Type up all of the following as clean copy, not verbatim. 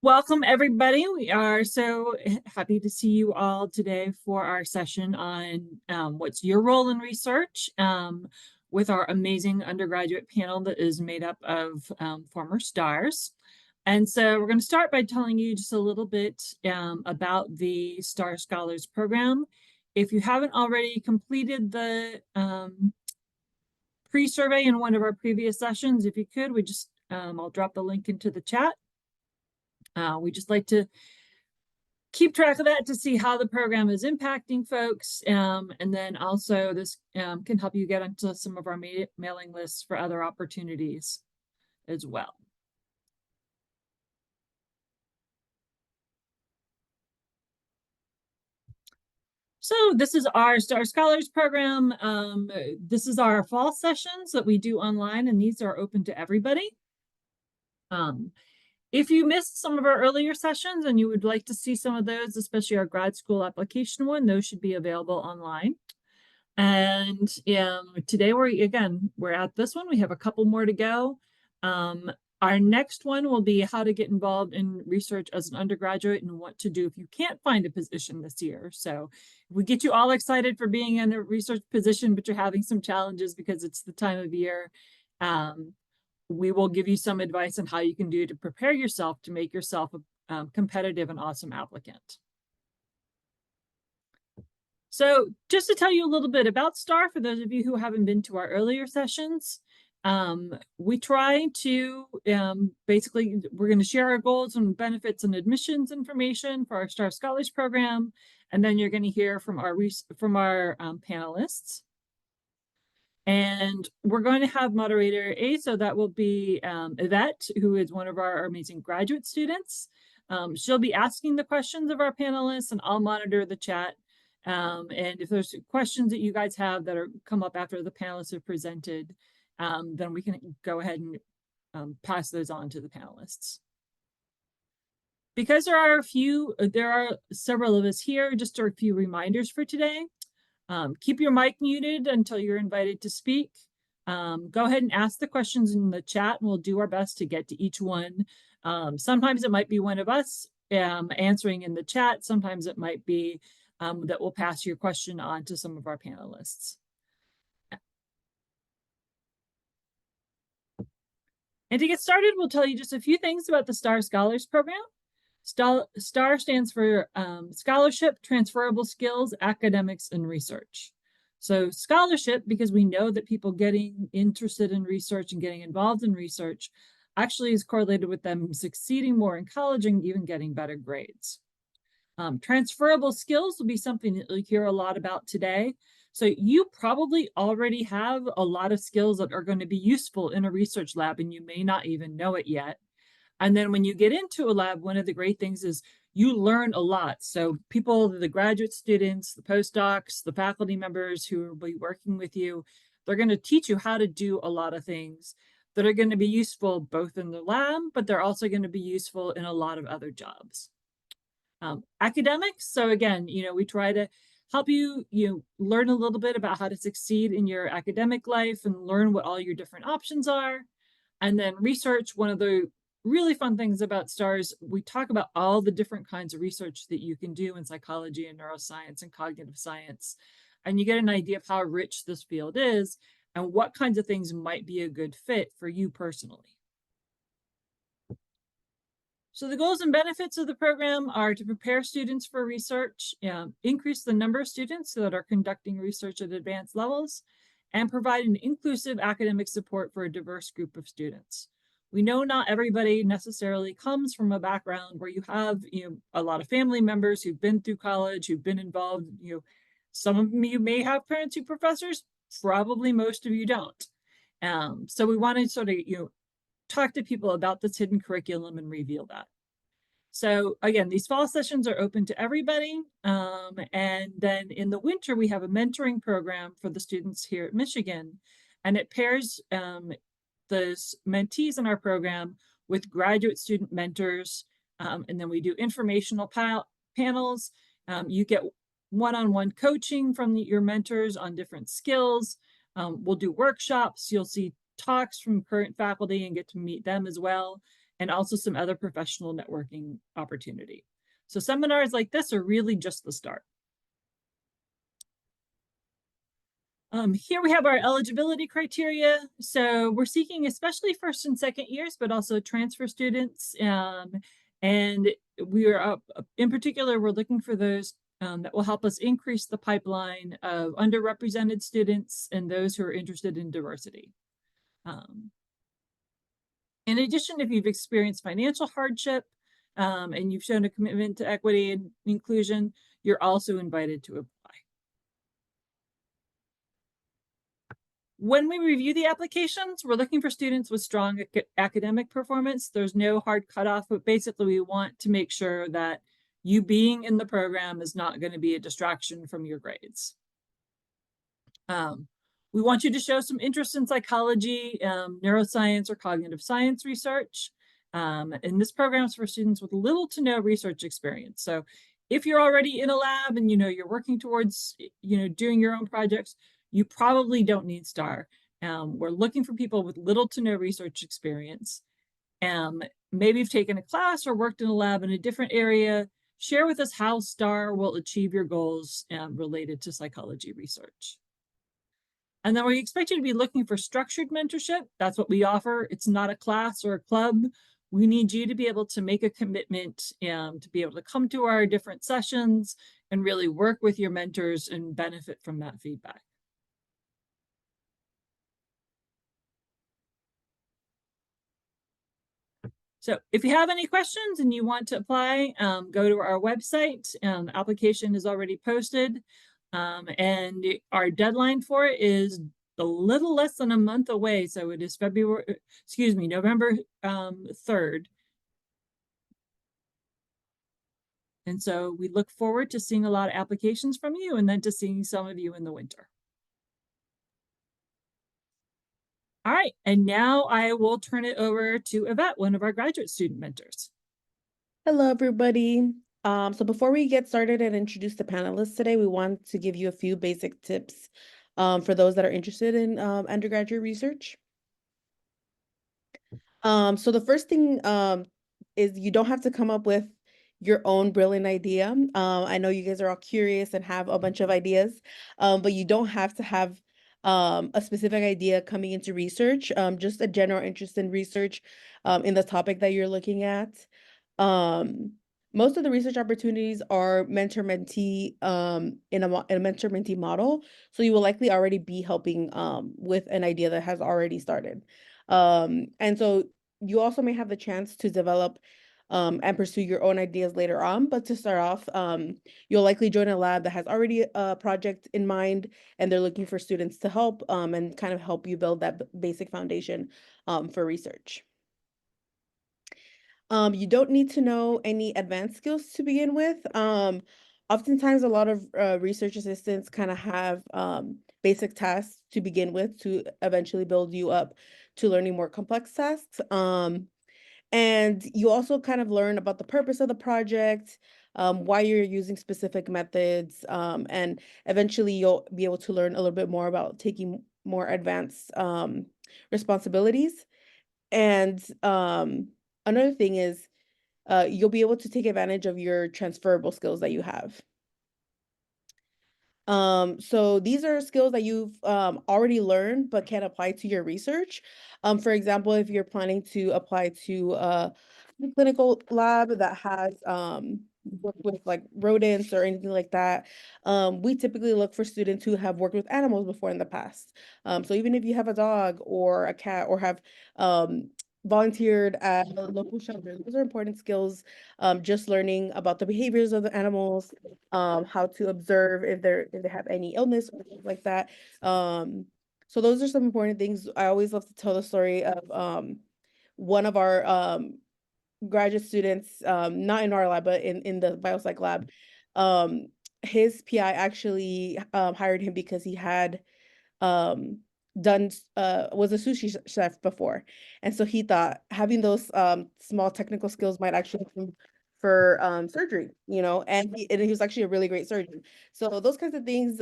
Welcome, everybody. We are so happy to see you all today for our session on what's your role in research with our amazing undergraduate panel that is made up of former stars. And so we're going to start by telling you just a little bit about the Star Scholars Program. If you haven't already completed the pre-survey in one of our previous sessions, if you could, I'll drop the link into the chat. We just like to keep track of that to see how the program is impacting folks. And then also this can help you get onto some of our mailing lists for other opportunities as well. So this is our Star Scholars Program. This is our fall sessions that we do online, and these are open to everybody. If you missed some of our earlier sessions and you would like to see some of those, especially our grad school application one, those should be available online. And today we're at this one. We have a couple more to go. Our next one will be how to get involved in research as an undergraduate and what to do if you can't find a position this year. So we get you all excited for being in a research position, but you're having some challenges because it's the time of year. We will give you some advice on how you can do to prepare yourself to make yourself a competitive and awesome applicant. So just to tell you a little bit about STAR, for those of you who haven't been to our earlier sessions, we try to basically, we're going to share our goals and benefits and admissions information for our STAR Scholars Program, and then you're going to hear from our panelists. And we're going to have moderator A, so that will be Yvette, who is one of our amazing graduate students. She'll be asking the questions of our panelists, and I'll monitor the chat. And if there's questions that you guys have that come up after the panelists have presented, then we can go ahead and pass those on to the panelists. Because there are several of us here, just a few reminders for today. Keep your mic muted until you're invited to speak. Go ahead and ask the questions in the chat, and we'll do our best to get to each one. Sometimes it might be one of us answering in the chat. Sometimes it might be that we'll pass your question on to some of our panelists. And to get started, we'll tell you just a few things about the STAR Scholars Program. STAR stands for Scholarship, Transferable Skills, Academics, and Research. So scholarship, because we know that people getting interested in research and getting involved in research actually is correlated with them succeeding more in college and even getting better grades. Transferable skills will be something that you'll hear a lot about today. So you probably already have a lot of skills that are going to be useful in a research lab, and you may not even know it yet. And then when you get into a lab, one of the great things is you learn a lot. So people, the graduate students, the postdocs, the faculty members who will be working with you, they're going to teach you how to do a lot of things that are going to be useful both in the lab, but they're also going to be useful in a lot of other jobs. Academics. So again, we try to help you, learn a little bit about how to succeed in your academic life and learn what all your different options are. And then research, one of the really fun things about STARS, we talk about all the different kinds of research that you can do in psychology and neuroscience and cognitive science. And you get an idea of how rich this field is and what kinds of things might be a good fit for you personally. So the goals and benefits of the program are to prepare students for research, increase the number of students that are conducting research at advanced levels, and provide an inclusive academic support for a diverse group of students. We know not everybody necessarily comes from a background where you have a lot of family members who've been through college, who've been involved. Some of you may have parents who are professors, probably most of you don't. So we want to sort of talk to people about this hidden curriculum and reveal that. So again, these fall sessions are open to everybody. And then in the winter, we have a mentoring program for the students here at Michigan, and it pairs the mentees in our program with graduate student mentors. And then we do informational panels. You get one-on-one coaching from your mentors on different skills. We'll do workshops. You'll see talks from current faculty and get to meet them as well. and also some other professional networking opportunity. So seminars like this are really just the start. Here we have our eligibility criteria. So we're seeking especially first and second years, but also transfer students. And we are, in particular, we're looking for those that will help us increase the pipeline of underrepresented students and those who are interested in diversity. In addition, if you've experienced financial hardship and you've shown a commitment to equity and inclusion, you're also invited to apply. When we review the applications, we're looking for students with strong academic performance. There's no hard cutoff, but basically we want to make sure that you being in the program is not going to be a distraction from your grades. We want you to show some interest in psychology, neuroscience, or cognitive science research. And this program is for students with little to no research experience. So if you're already in a lab and you're working towards doing your own projects, you probably don't need STAR. We're looking for people with little to no research experience. Maybe you've taken a class or worked in a lab in a different area. Share with us how STAR will achieve your goals related to psychology research. And then we expect you to be looking for structured mentorship. That's what we offer. It's not a class or a club. We need you to be able to make a commitment and to be able to come to our different sessions and really work with your mentors and benefit from that feedback. So if you have any questions and you want to apply, go to our website. Application is already posted. And our deadline for it is a little less than a month away. So it is November 3rd. And so we look forward to seeing a lot of applications from you and then to seeing some of you in the winter. All right, and now I will turn it over to Yvette, one of our graduate student mentors. Hello, everybody. So before we get started and introduce the panelists today, we want to give you a few basic tips for those that are interested in undergraduate research. So the first thing is you don't have to come up with your own brilliant idea. I know you guys are all curious and have a bunch of ideas, but you don't have to have a specific idea coming into research, just a general interest in research in the topic that you're looking at. Most of the research opportunities are mentor-mentee in a mentor-mentee model, so you will likely already be helping with an idea that has already started. And so you also may have the chance to develop and pursue your own ideas later on. But to start off, you'll likely join a lab that has already a project in mind, and they're looking for students to help and kind of help you build that basic foundation for research. You don't need to know any advanced skills to begin with. Oftentimes, a lot of research assistants kind of have basic tasks to begin with to eventually build you up to learning more complex tasks. And you also kind of learn about the purpose of the project, why you're using specific methods, and eventually you'll be able to learn a little bit more about taking more advanced responsibilities. And another thing is you'll be able to take advantage of your transferable skills that you have. So these are skills that you've already learned but can apply to your research. For example, if you're planning to apply to a clinical lab that has worked with like rodents or anything like that, we typically look for students who have worked with animals before in the past. So even if you have a dog or a cat or have volunteered at a local shelter, those are important skills. Just learning about the behaviors of the animals, how to observe if they have any illness or things like that. So those are some important things. I always love to tell the story of one of our graduate students, not in our lab, but in the biopsych lab. His PI actually hired him because he had done was a sushi chef before, and so he thought having those small technical skills might actually for surgery, and he was actually a really great surgeon. So those kinds of things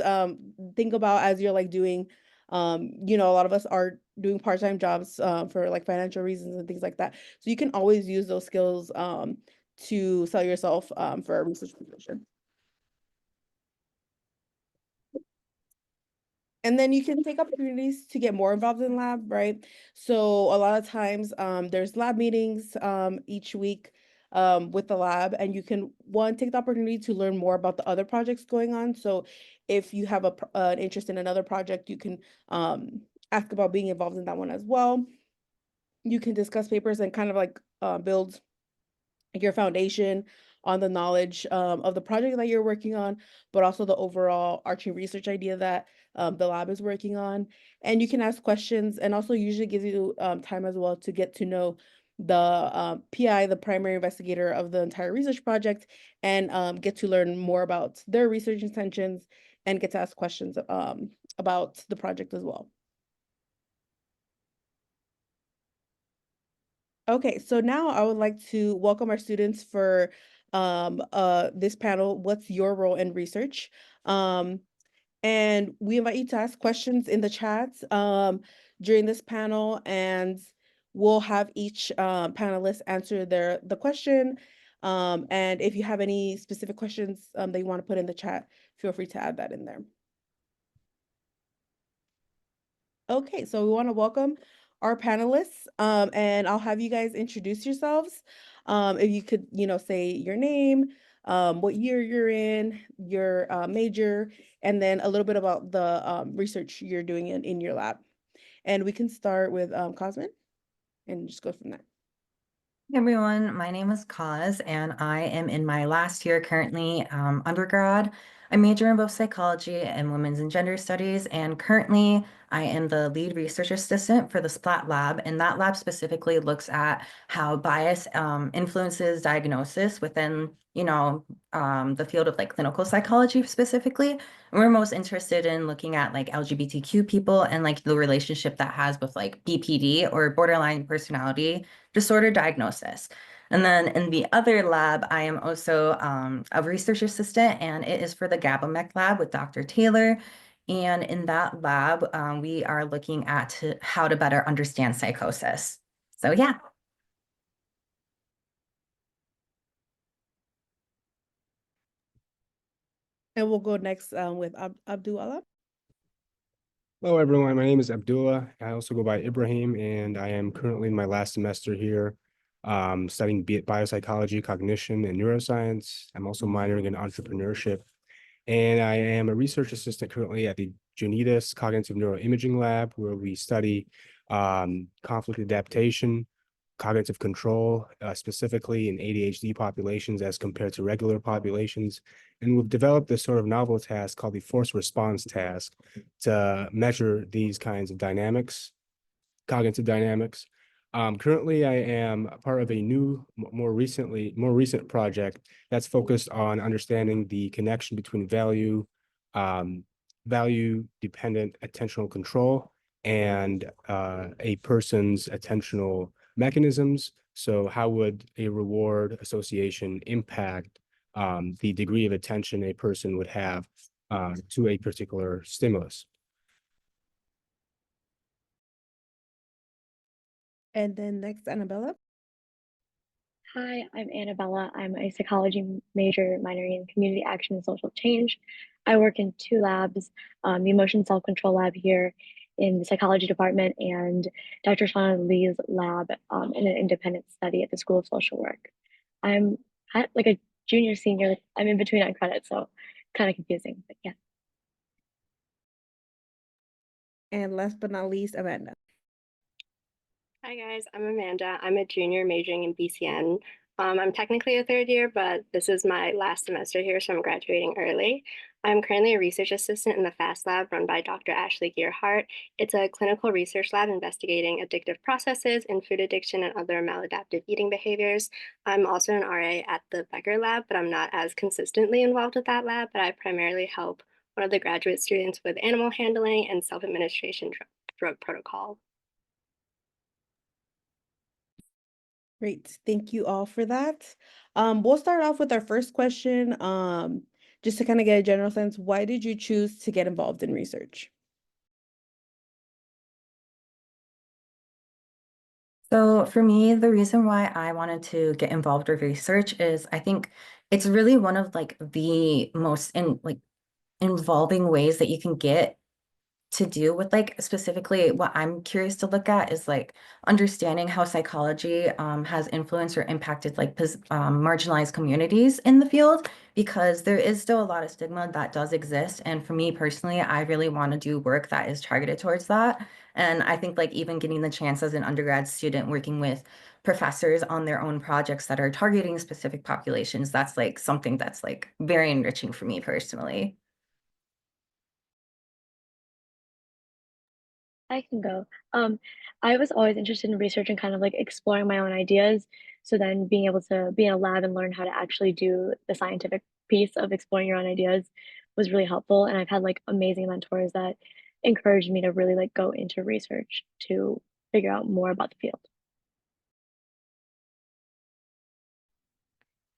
think about as you're like doing A lot of us are doing part-time jobs for like financial reasons and things like that. So you can always use those skills to sell yourself for a research position. And then you can take opportunities to get more involved in lab, right? So a lot of times there's lab meetings each week with the lab, and you can take the opportunity to learn more about the other projects going on. So if you have an interest in another project, you can ask about being involved in that one as well. You can discuss papers and kind of like build your foundation on the knowledge of the project that you're working on, but also the overall arching research idea that the lab is working on. And you can ask questions, and also usually gives you time as well to get to know the PI, the primary investigator of the entire research project, and get to learn more about their research intentions and get to ask questions about the project as well. Okay, so now I would like to welcome our students for this panel, What's Your Role in Research? And we invite you to ask questions in the chat during this panel, and we'll have each panelist answer the question. And if you have any specific questions that you want to put in the chat, feel free to add that in there. Okay, so we want to welcome our panelists, and I'll have you guys introduce yourselves. If you could, say your name, what year you're in, your major, and then a little bit about the research you're doing in your lab. And we can start with Cosmin and just go from there. Hey everyone, my name is Kaz and I am in my last year currently, undergrad. I major in both psychology and women's and gender studies, and currently I am the lead research assistant for the SPLAT lab, and that lab specifically looks at how bias influences diagnosis within, the field of like clinical psychology specifically. And we're most interested in looking at like LGBTQ people and like the relationship that has with like BPD or borderline personality disorder diagnosis. And then in the other lab, I am also a research assistant, and it is for the GABAMEC lab with Dr. Taylor. And in that lab, we are looking at how to better understand psychosis. So yeah. And we'll go next with Abdullah. Hello, everyone. My name is Abdullah. I also go by Ibrahim, and I am currently in my last semester here, studying biopsychology, cognition, and neuroscience. I'm also minoring in entrepreneurship, and I am a research assistant currently at the Junitas Cognitive Neuroimaging Lab, where we study conflict adaptation, cognitive control, specifically in ADHD populations as compared to regular populations. And we've developed this sort of novel task called the force response task to measure these kinds of dynamics, cognitive dynamics. Currently, I am part of a new, more recent project that's focused on understanding the connection between value-dependent attentional control and a person's attentional mechanisms. So how would a reward association impact the degree of attention a person would have to a particular stimulus? And then next, Annabella. Hi, I'm Annabella. I'm a psychology major minoring in community action and social change. I work in two labs, the emotion self-control lab here in the psychology department and Dr. Shauna Lee's lab in an independent study at the School of Social Work. I'm at like a junior senior, I'm in between on credits, so kind of confusing, but yeah. And last but not least, Amanda. Hi guys, I'm Amanda. I'm a junior majoring in BCN. I'm technically a third year, but this is my last semester here, so I'm graduating early. I'm currently a research assistant in the FAST lab run by Dr. Ashley Gearhart. It's a clinical research lab investigating addictive processes in food addiction and other maladaptive eating behaviors. I'm also an RA at the Becker lab, but I'm not as consistently involved with that lab, but I primarily help one of the graduate students with animal handling and self-administration drug protocol. Great. Thank you all for that. We'll start off with our first question, just to kind of get a general sense. Why did you choose to get involved in research? So for me, the reason why I wanted to get involved with research is I think it's really one of like the most involving ways that you can get to do with like specifically what I'm curious to look at is like understanding how psychology has influenced or impacted like marginalized communities in the field because there is still a lot of stigma that does exist. And for me personally, I really want to do work that is targeted towards that. And I think like even getting the chance as an undergrad student working with professors on their own projects that are targeting specific populations, that's like something that's like very enriching for me personally. I can go. I was always interested in research and kind of like exploring my own ideas. So then being able to be in a lab and learn how to actually do the scientific piece of exploring your own ideas was really helpful. And I've had like amazing mentors that encouraged me to really like go into research to figure out more about the field.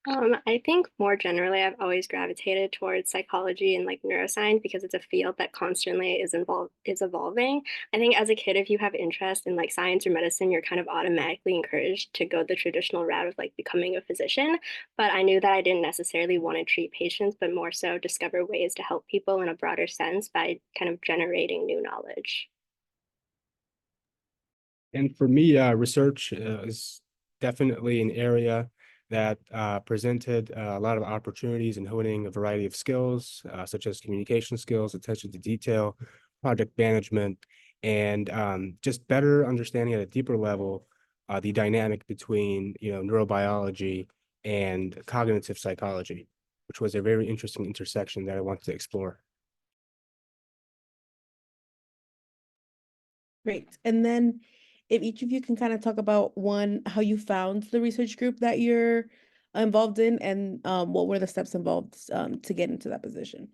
I think more generally, I've always gravitated towards psychology and like neuroscience because it's a field that constantly is evolving. I think as a kid, if you have interest in like science or medicine, you're kind of automatically encouraged to go the traditional route of like becoming a physician. But I knew that I didn't necessarily want to treat patients, but more so discover ways to help people in a broader sense by kind of generating new knowledge. And for me, research is definitely an area that presented a lot of opportunities in honing a variety of skills, such as communication skills, attention to detail, project management, and just better understanding at a deeper level the dynamic between, neurobiology and cognitive psychology, which was a very interesting intersection that I wanted to explore. Great. And then if each of you can kind of talk about one, how you found the research group that you're involved in and what were the steps involved to get into that position?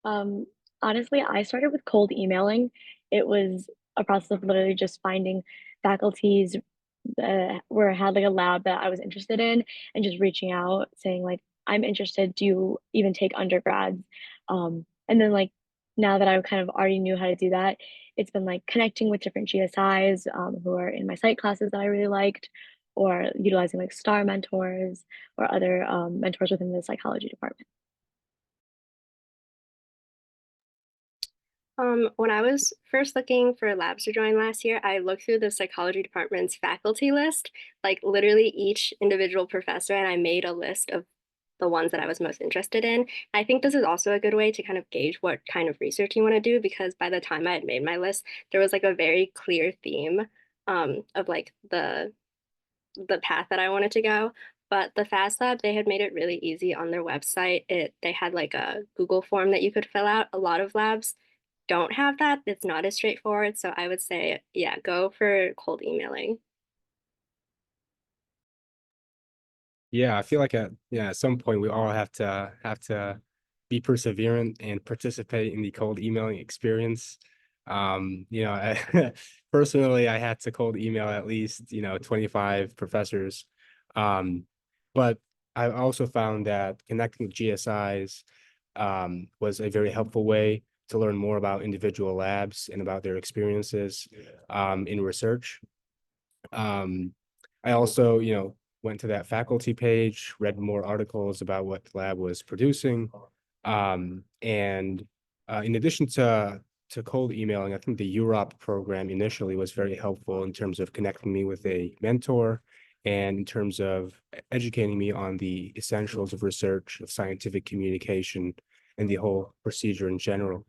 Um, Honestly, I started with cold emailing. It was a process of literally just finding faculties where I had like a lab that I was interested in and just reaching out saying like, I'm interested. Do you even take undergrads? And then like now that I kind of already knew how to do that, it's been like connecting with different GSIs who are in my psych classes that I really liked, or utilizing like STAR mentors or other mentors within the psychology department. When I was first looking for labs to join last year, I looked through the psychology department's faculty list, like literally each individual professor, and I made a list of the ones that I was most interested in. I think this is also a good way to kind of gauge what kind of research you want to do because by the time I had made my list, there was like a very clear theme of like the path that I wanted to go. But the Fast Lab, they had made it really easy on their website. They had like a Google form that you could fill out. A lot of labs don't have that. It's not as straightforward. So I would say, yeah, go for cold emailing. Yeah, I feel like at some point we all have to be perseverant and participate in the cold emailing experience. Personally, I had to cold email at least, 25 professors. Um, but I also found that connecting with GSIs was a very helpful way to learn more about individual labs and about their experiences in research. Um, I also, went to that faculty page, read more articles about what the lab was producing. And in addition to cold emailing, I think the UROP program initially was very helpful in terms of connecting me with a mentor and in terms of educating me on the essentials of research, of scientific communication, and the whole procedure in general.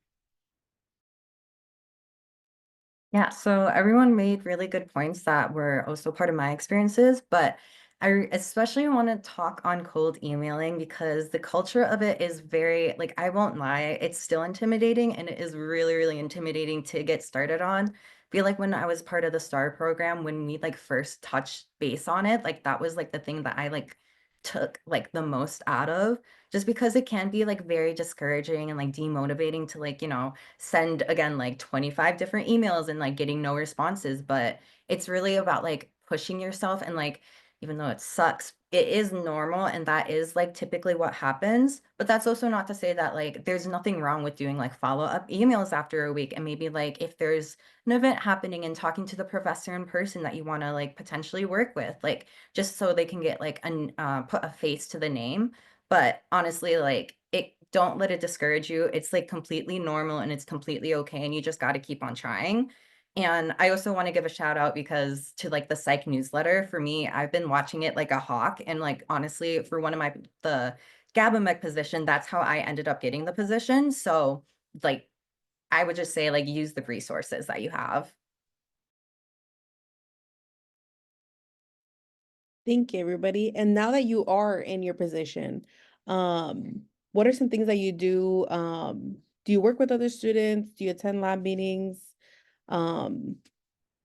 Yeah, so everyone made really good points that were also part of my experiences, but I especially want to talk on cold emailing because the culture of it is very, like, I won't lie, it's still intimidating and it is really, really intimidating to get started on. Feel like when I was part of the STAR program, when we like first touched base on it, like that was like the thing that I like took like the most out of, just because it can be like very discouraging and like demotivating to like, send again like 25 different emails and like getting no responses, but it's really about like pushing yourself and like even though it sucks, it is normal, and that is like typically what happens. But that's also not to say that like there's nothing wrong with doing like follow-up emails after a week, and maybe like if there's an event happening and talking to the professor in person that you want to like potentially work with, like just so they can get like an put a face to the name. But honestly, like it don't let it discourage you. It's like completely normal and it's completely okay, and you just got to keep on trying. And I also want to give a shout out because to like the psych newsletter, for me, I've been watching it like a hawk. And like honestly, for one of the GABA position, that's how I ended up getting the position. So like I would just say like use the resources that you have. Thank you, everybody. And now that you are in your position, what are some things that you do? Do you work with other students? Do you attend lab meetings? Um,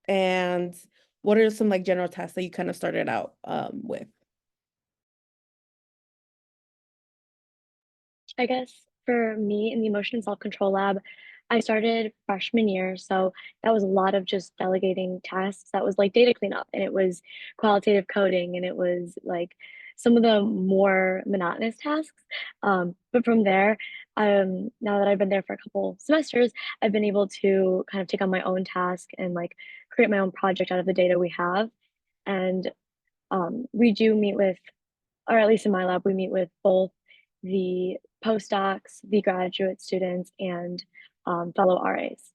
and what are some like general tasks that you kind of started out with? I guess for me in the emotion and self-control lab, I started freshman year. So that was a lot of just delegating tasks. That was like data cleanup and it was qualitative coding and it was like some of the more monotonous tasks. But from there, now that I've been there for a couple semesters, I've been able to kind of take on my own task and like create my own project out of the data we have. And we do meet with, or at least in my lab, we meet with both the postdocs, the graduate students, and fellow RAs.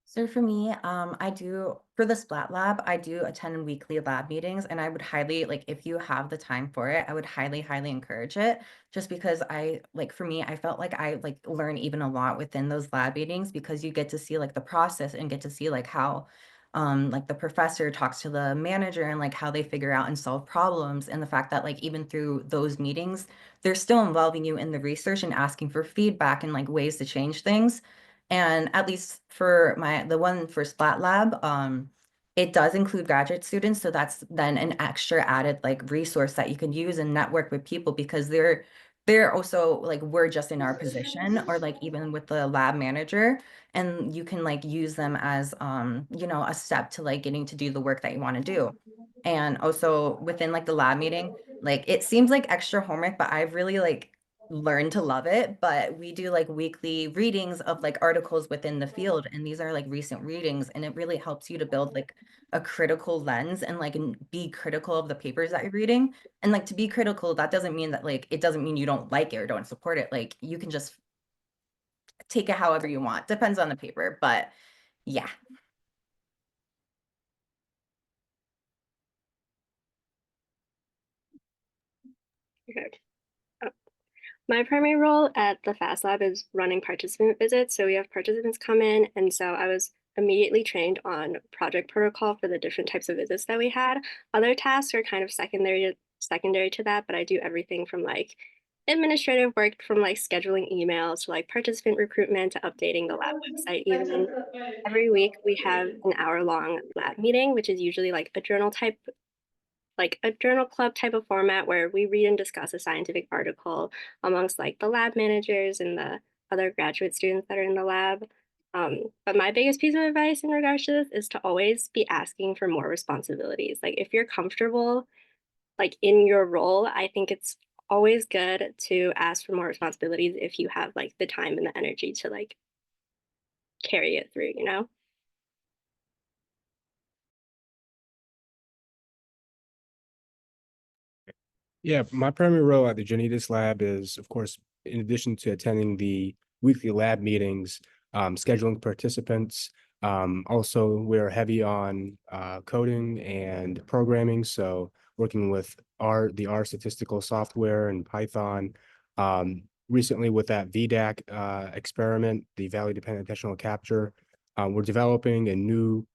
So for me, I do for the Splat Lab, I do attend weekly lab meetings, and I would highly like if you have the time for it, I would highly, highly encourage it. Just because I like for me, I felt like I like learn even a lot within those lab meetings because you get to see like the process and get to see like how like the professor talks to the manager and like how they figure out and solve problems, and the fact that like even through those meetings, they're still involving you in the research and asking for feedback and like ways to change things. And at least for the one for Splat Lab, it does include graduate students. So that's then an extra added like resource that you can use and network with people because they're also like we're just in our position or like even with the lab manager, and you can like use them as you know, a step to like getting to do the work that you want to do. And also within like the lab meeting, like it seems like extra homework, but I've really like learn to love it. But we do like weekly readings of like articles within the field, and these are like recent readings, and it really helps you to build like a critical lens and like be critical of the papers that you're reading. And like to be critical, that doesn't mean that like it doesn't mean you don't like it or don't support it. Like you can just take it however you want, depends on the paper. But yeah. Okay. My primary role at the FAST Lab is running participant visits. So we have participants come in, and so I was immediately trained on project protocol for the different types of visits that we had. Other tasks are kind of secondary to that, but I do everything from like administrative work, from like scheduling emails to like participant recruitment to updating the lab website even. Every week we have an hour-long lab meeting, which is usually like a journal club type of format where we read and discuss a scientific article amongst like the lab managers and the other graduate students that are in the lab. But my biggest piece of advice in regards to this is to always be asking for more responsibilities. Like if you're comfortable like in your role, I think it's always good to ask for more responsibilities if you have like the time and the energy to like carry it through, you know? Yeah, my primary role at the Genetics Lab is, of course, in addition to attending the weekly lab meetings, scheduling participants. Also, we're heavy on coding and programming, so working with the R statistical software and Python. Recently, with that VDAC experiment, the Value Dependent Attentional Capture, we're developing a new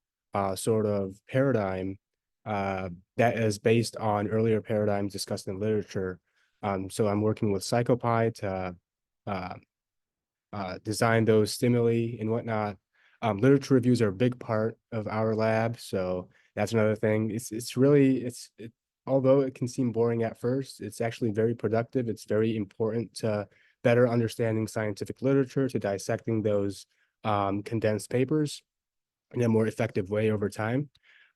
sort of paradigm that is based on earlier paradigms discussed in literature. So I'm working with PsychoPy to uh, design those stimuli and whatnot. Literature reviews are a big part of our lab, so that's another thing. It's really although it can seem boring at first, it's actually very productive. It's very important to better understanding scientific literature, to dissecting those condense papers in a more effective way over time.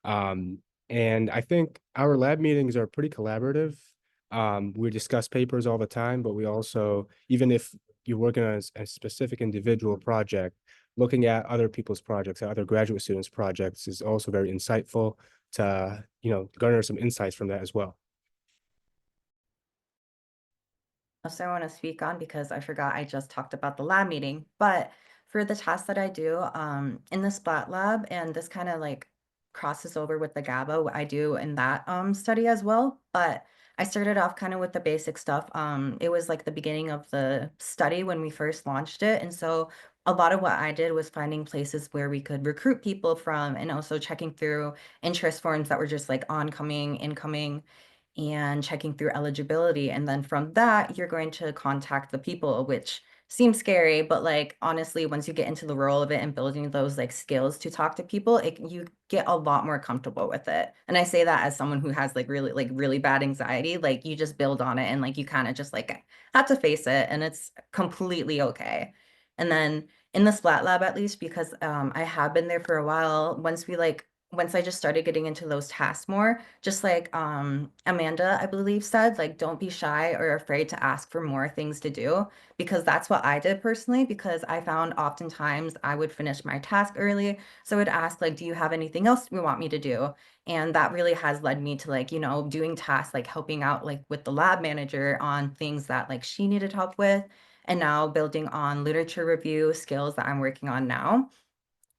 Um, and I think our lab meetings are pretty collaborative. We discuss papers all the time, but we also, even if you're working on a specific individual project, looking at other people's projects, other graduate students' projects is also very insightful to, garner some insights from that as well. Also, I want to speak on because I forgot I just talked about the lab meeting, but for the tasks that I do in the Splat lab, and this kind of like crosses over with the GABA, what I do in that study as well. But I started off kind of with the basic stuff. It was like the beginning of the study when we first launched it. And so a lot of what I did was finding places where we could recruit people from and also checking through interest forms that were just like oncoming, incoming, and checking through eligibility. And then from that, you're going to contact the people, which seems scary, but like honestly, once you get into the role of it and building those like skills to talk to people, you get a lot more comfortable with it. And I say that as someone who has like really bad anxiety, like you just build on it and like you kind of just like have to face it and it's completely okay. And then in the Splat Lab, at least, because I have been there for a while, once I just started getting into those tasks more, just like Amanda, I believe, said, like, don't be shy or afraid to ask for more things to do, because that's what I did personally, because I found oftentimes I would finish my task early. So I would ask, like, do you have anything else you want me to do? And that really has led me to like, doing tasks like helping out like with the lab manager on things that like she needed help with. And now building on literature review skills that I'm working on now.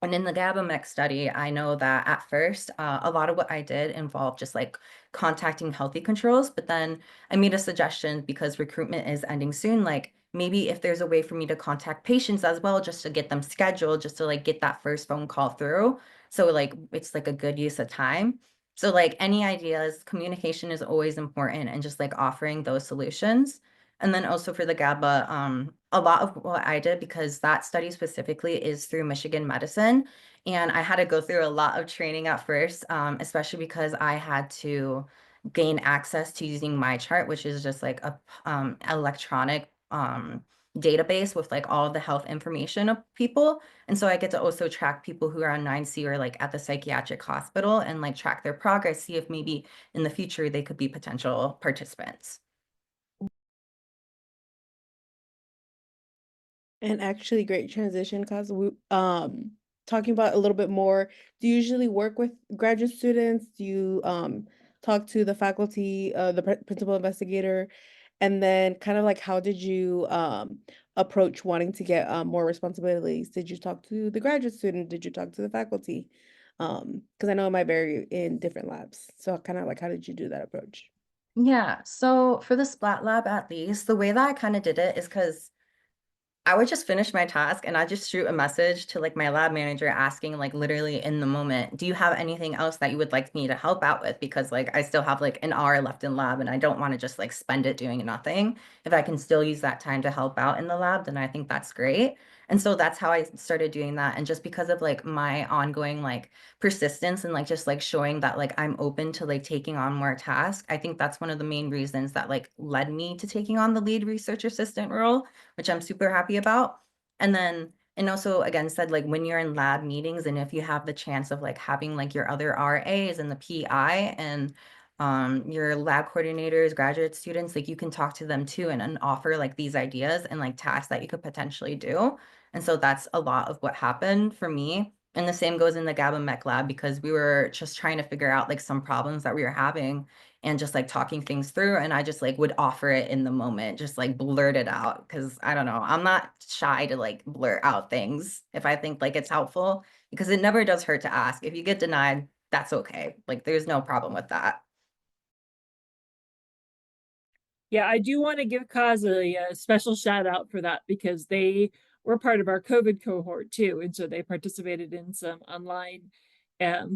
And in the GABA-MEC study, I know that at first, a lot of what I did involved just like contacting healthy controls, but then I made a suggestion because recruitment is ending soon. Like maybe if there's a way for me to contact patients as well, just to get them scheduled, just to like get that first phone call through. So like it's like a good use of time. So like any ideas, communication is always important and just like offering those solutions. And then also for the GABA, a lot of what I did, because that study specifically is through Michigan Medicine, and I had to go through a lot of training at first, especially because I had to gain access to using my chart, which is just like a electronic database with like all the health information of people. And so I get to also track people who are on 9C or like at the psychiatric hospital and like track their progress, see if maybe in the future they could be potential participants. And actually, great transition, because we talking about a little bit more. Do you usually work with graduate students? Do you talk to the faculty, the principal investigator, and then kind of like how did you approach wanting to get more responsibilities? Did you talk to the graduate student? Did you talk to the faculty? Because I know it might vary in different labs. So kind of like how did you do that approach? Yeah, so for the Splat Lab, at least, the way that I kind of did it is because I would just finish my task and I just shoot a message to like my lab manager asking like literally in the moment, do you have anything else that you would like me to help out with? Because like I still have like an hour left in lab and I don't want to just like spend it doing nothing. If I can still use that time to help out in the lab, then I think that's great. And so that's how I started doing that. And just because of like my ongoing like persistence and like just like showing that like I'm open to like taking on more tasks, I think that's one of the main reasons that like led me to taking on the lead research assistant role, which I'm super happy about. And also again said, like when you're in lab meetings and if you have the chance of like having like your other RAs and the PI and your lab coordinators, graduate students, like you can talk to them too and offer like these ideas and like tasks that you could potentially do. And so that's a lot of what happened for me. And the same goes in the GABA Mech lab, because we were just trying to figure out like some problems that we were having and just like talking things through. And I just like would offer it in the moment, just like blurt it out. Cause I don't know, I'm not shy to like blurt out things if I think like it's helpful, because it never does hurt to ask. If you get denied, that's okay. Like there's no problem with that. Yeah, I do want to give Kaz a special shout out for that because they were part of our COVID cohort too. And so they participated in some online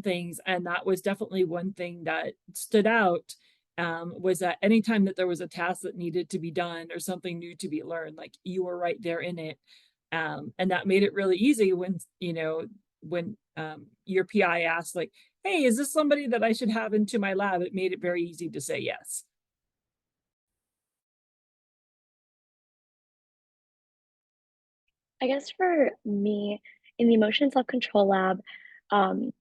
things. And that was definitely one thing that stood out, was that anytime that there was a task that needed to be done or something new to be learned, like you were right there in it. And that made it really easy when, when your PI asked like, hey, is this somebody that I should have into my lab? It made it very easy to say yes. I guess for me, in the emotion self-control lab, um,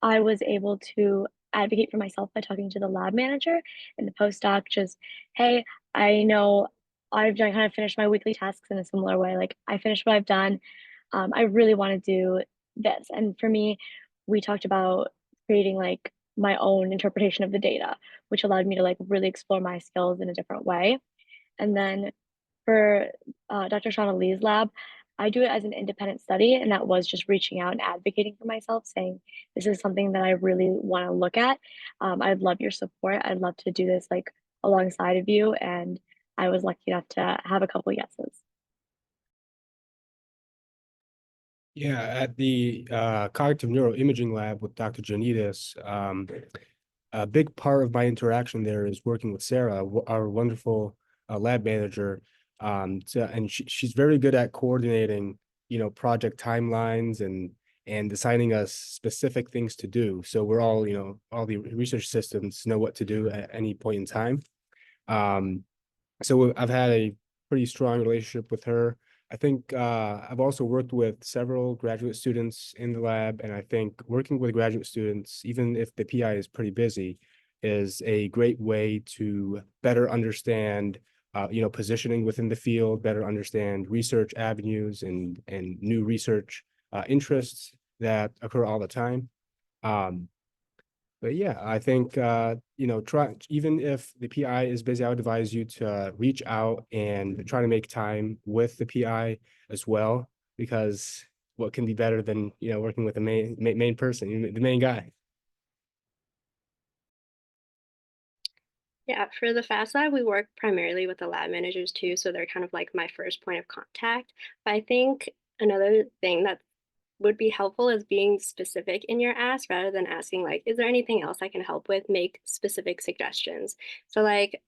I was able to advocate for myself by talking to the lab manager and the postdoc, just, hey, I know I've done kind of finished my weekly tasks in a similar way. Like I finished what I've done. I really want to do this. And for me, we talked about creating like my own interpretation of the data, which allowed me to like really explore my skills in a different way. And then for Dr. Shauna Lee's lab, I do it as an independent study, and that was just reaching out and advocating for myself, saying, this is something that I really want to look at. I'd love your support. I'd love to do this like alongside of you. And I was lucky enough to have a couple yeses. Yeah, at the cognitive neuroimaging lab with Dr. Janitas, a big part of my interaction there is working with Sarah, our wonderful lab manager. And she's very good at coordinating, project timelines and assigning us specific things to do. So we're all, all the research assistants know what to do at any point in time. So I've had a pretty strong relationship with her. I think I've also worked with several graduate students in the lab, and I think working with graduate students, even if the PI is pretty busy, is a great way to better understand, positioning within the field, better understand research avenues and new research interests that occur all the time. Um, but yeah, I think try even if the PI is busy, I would advise you to reach out and try to make time with the PI as well, because what can be better than working with the main person, the main guy. Yeah, for the FAST lab, we work primarily with the lab managers too, so they're kind of like my first point of contact. But I think another thing that would be helpful is being specific in your ask rather than asking like, is there anything else I can help with? Make specific suggestions. So like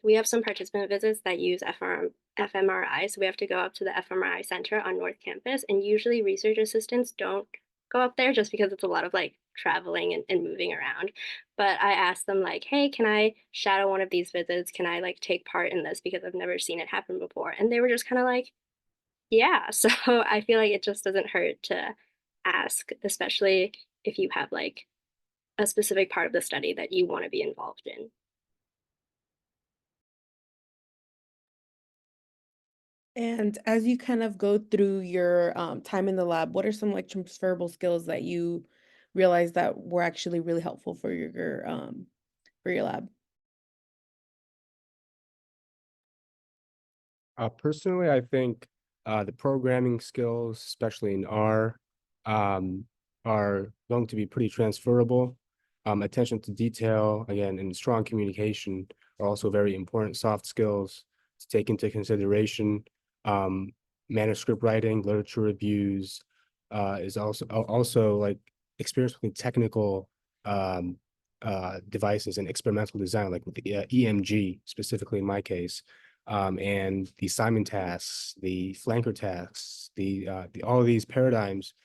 we have some participant visits that use fMRI. So we have to go up to the fMRI center on North Campus, and usually research assistants don't go up there just because it's a lot of like traveling and moving around. But I asked them like, hey, can I shadow one of these visits? Can I like take part in this because I've never seen it happen before? And they were just kind of like, yeah, so I feel like it just doesn't hurt to ask, especially if you have like a specific part of the study that you want to be involved in. And as you kind of go through your time in the lab, what are some like transferable skills that you realize that were actually really helpful for your lab? Personally, I think the programming skills, especially in R, um, are going to be pretty transferable. Attention to detail, again, and strong communication are also very important soft skills to take into consideration. Um, Manuscript writing, literature reviews, is also like experience with technical devices and experimental design, like with the EMG, specifically in my case, and the Simon tasks, the flanker tasks, the all of these paradigms.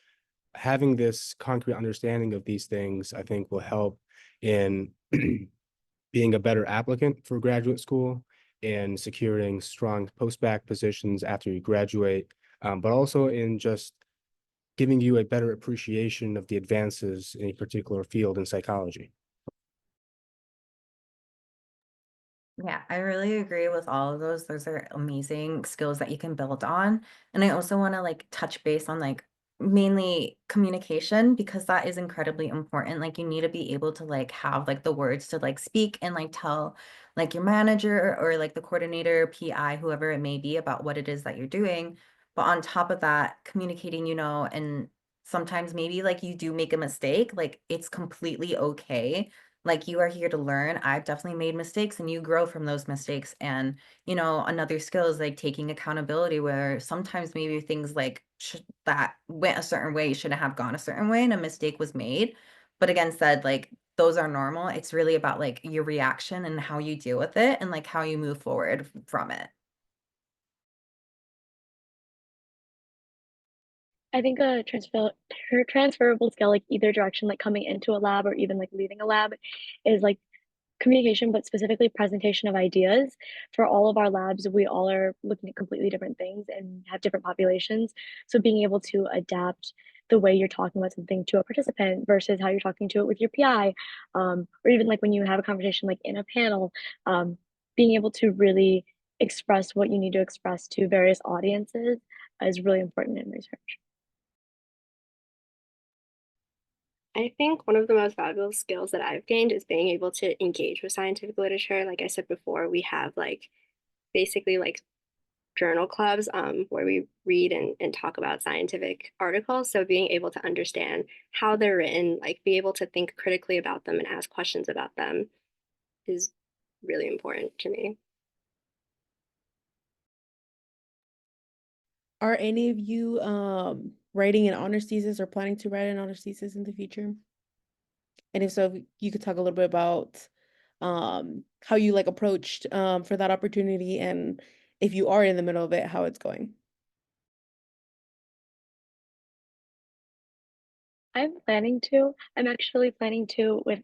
Having this concrete understanding of these things, I think, will help in being a better applicant for graduate school and securing strong post-bac positions after you graduate, but also in just giving you a better appreciation of the advances in a particular field in psychology. Yeah, I really agree with all of those. Those are amazing skills that you can build on. And I also want to like touch base on like mainly communication because that is incredibly important. Like you need to be able to like have like the words to like speak and like tell like your manager or like the coordinator, PI, whoever it may be about what it is that you're doing. But on top of that, communicating, and sometimes maybe like you do make a mistake, like it's completely okay, like you are here to learn. I've definitely made mistakes and you grow from those mistakes. And, another skill is like taking accountability where sometimes maybe things like that went a certain way shouldn't have gone a certain way and a mistake was made. But again, said like those are normal. It's really about like your reaction and how you deal with it and like how you move forward from it. I think a transferable skill, like either direction, like coming into a lab or even like leaving a lab, is like communication, but specifically presentation of ideas. For all of our labs, we all are looking at completely different things and have different populations. So being able to adapt the way you're talking about something to a participant versus how you're talking to it with your PI, or even like when you have a conversation like in a panel, being able to really express what you need to express to various audiences is really important in research. I think one of the most valuable skills that I've gained is being able to engage with scientific literature. Like I said before, we have like basically like journal clubs where we read and talk about scientific articles. So being able to understand how they're written, like be able to think critically about them and ask questions about them is really important to me. Are any of you writing an honors thesis or planning to write an honors thesis in the future? And if so, if you could talk a little bit about how you like approached for that opportunity, and if you are in the middle of it, how it's going. I'm actually planning to with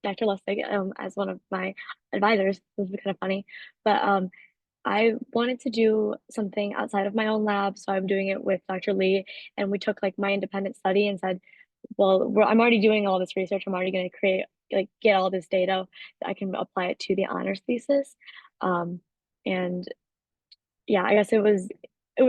Dr. Lustig as one of my advisors. This would be kind of funny, but I wanted to do something outside of my own lab, so I'm doing it with Dr. Lee, and we took like my independent study and said, well, I'm already doing all this research. I'm already going to create like get all this data that I can apply it to the honors thesis. And yeah, I guess it was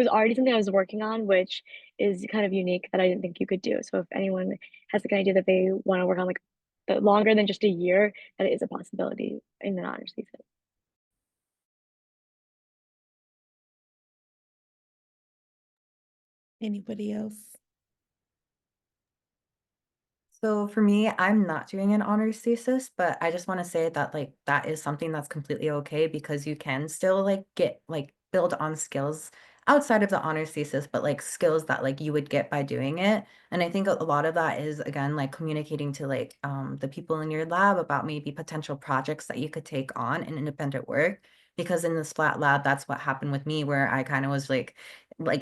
already something I was working on, which is kind of unique that I didn't think you could do. So if anyone has like an idea that they want to work on like the longer than just a year, that it is a possibility in an honors thesis. Anybody else? So for me, I'm not doing an honors thesis, but I just want to say that like that is something that's completely okay because you can still like get like build on skills outside of the honors thesis, but like skills that like you would get by doing it. And I think a lot of that is again like communicating to like the people in your lab about maybe potential projects that you could take on in independent work. Because in the Splat lab, that's what happened with me, where I kind of was like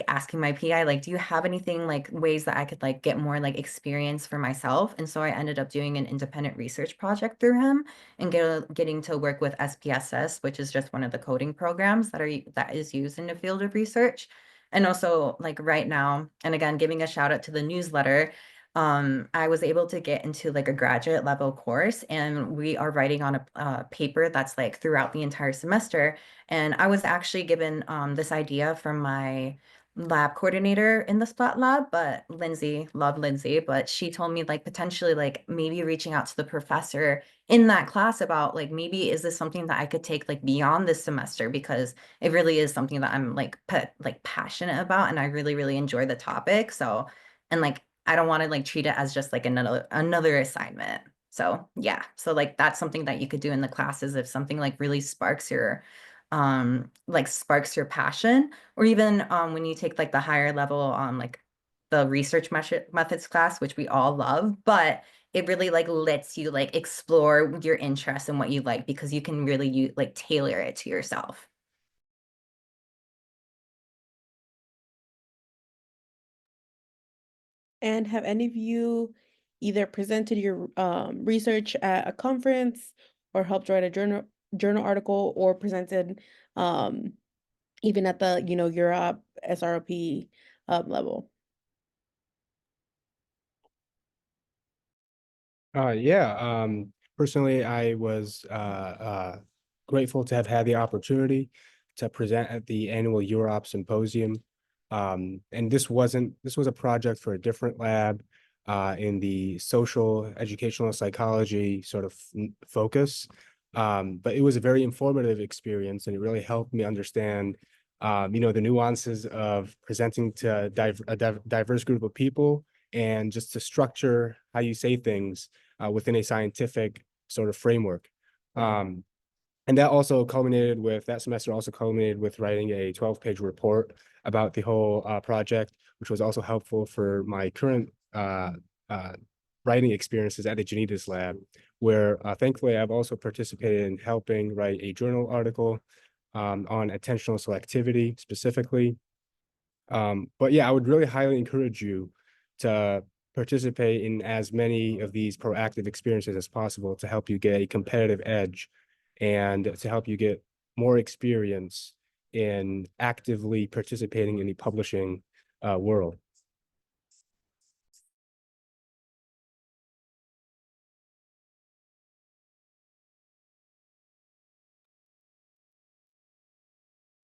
asking my PI, like, do you have anything like ways that I could like get more like experience for myself? And so I ended up doing an independent research project through him and getting to work with SPSS, which is just one of the coding programs that is used in the field of research. And also like right now, and again, giving a shout out to the newsletter, I was able to get into like a graduate level course, and we are writing on a paper that's like throughout the entire semester. And I was actually given this idea from my lab coordinator in the Splat lab, but love Lindsay, but she told me like potentially like maybe reaching out to the professor in that class about like maybe is this something that I could take like beyond this semester, because it really is something that I'm like passionate about and I really really enjoy the topic. So and like I don't want to like treat it as just like another assignment. So yeah, so like that's something that you could do in the classes if something like really sparks your passion, or even when you take like the higher level like the research methods class, which we all love, but it really like lets you like explore your interests and what you like because you can really like tailor it to yourself. And have any of you either presented your research at a conference or helped write a journal article or presented even at the Europe SROP level? Personally, I was grateful to have had the opportunity to present at the annual Europe Symposium. And this was a project for a different lab in the social educational psychology sort of focus. But it was a very informative experience, and it really helped me understand the nuances of presenting to a diverse group of people, and just to structure how you say things within a scientific sort of framework. And that semester also culminated with writing a 12-page report about the whole project, which was also helpful for my current writing experiences at the Janitas lab, where thankfully I've also participated in helping write a journal article on attentional selectivity specifically. But yeah, I would really highly encourage you to participate in as many of these proactive experiences as possible to help you get a competitive edge and to help you get more experience in actively participating in the publishing world.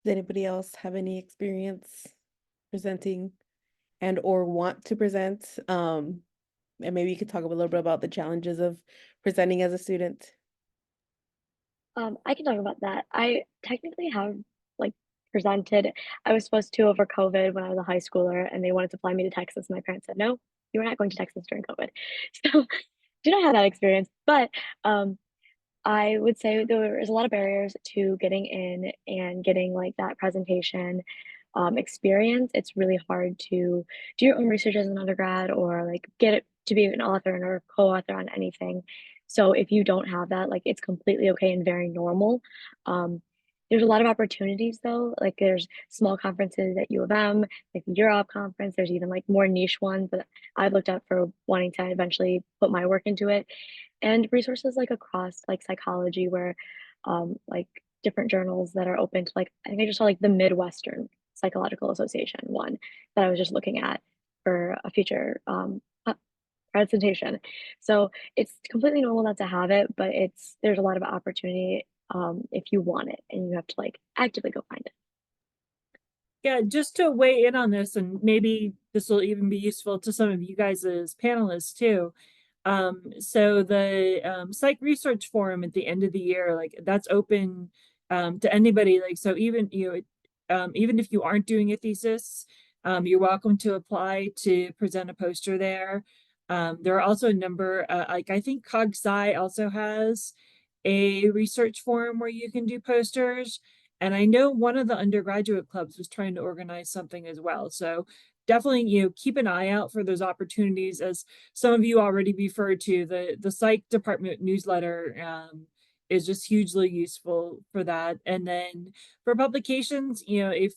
Does anybody else have any experience presenting and or want to present? And maybe you could talk a little bit about the challenges of presenting as a student. I can talk about that. I technically have like presented. I was supposed to over COVID when I was a high schooler, and they wanted to fly me to Texas. My parents said, "No, you are not going to Texas during COVID." So, do not have that experience. But I would say there is a lot of barriers to getting in and getting like that presentation experience. It's really hard to do your own research as an undergrad or like get it to be an author or co-author on anything. So if you don't have that, like it's completely okay and very normal. Um, there's a lot of opportunities though. Like there's small conferences at U of M, like the Europe conference. There's even like more niche ones that I've looked at for wanting to eventually put my work into it, and resources like across like psychology where like different journals that are open to like I think I just saw like the Midwestern Psychological Association one that I was just looking at for a future presentation. So it's completely normal not to have it, but there's a lot of opportunity if you want it and you have to like actively go find it. Yeah, just to weigh in on this, and maybe this will even be useful to some of you guys as panelists too. So the Psych Research Forum at the end of the year, like that's open to anybody. Like so, even even if you aren't doing a thesis, you're welcome to apply to present a poster there. There are also a number, like I think CogSci also has a research forum where you can do posters. And I know one of the undergraduate clubs was trying to organize something as well. So definitely, keep an eye out for those opportunities. As some of you already referred to, the psych department newsletter is just hugely useful for that. And then for publications, if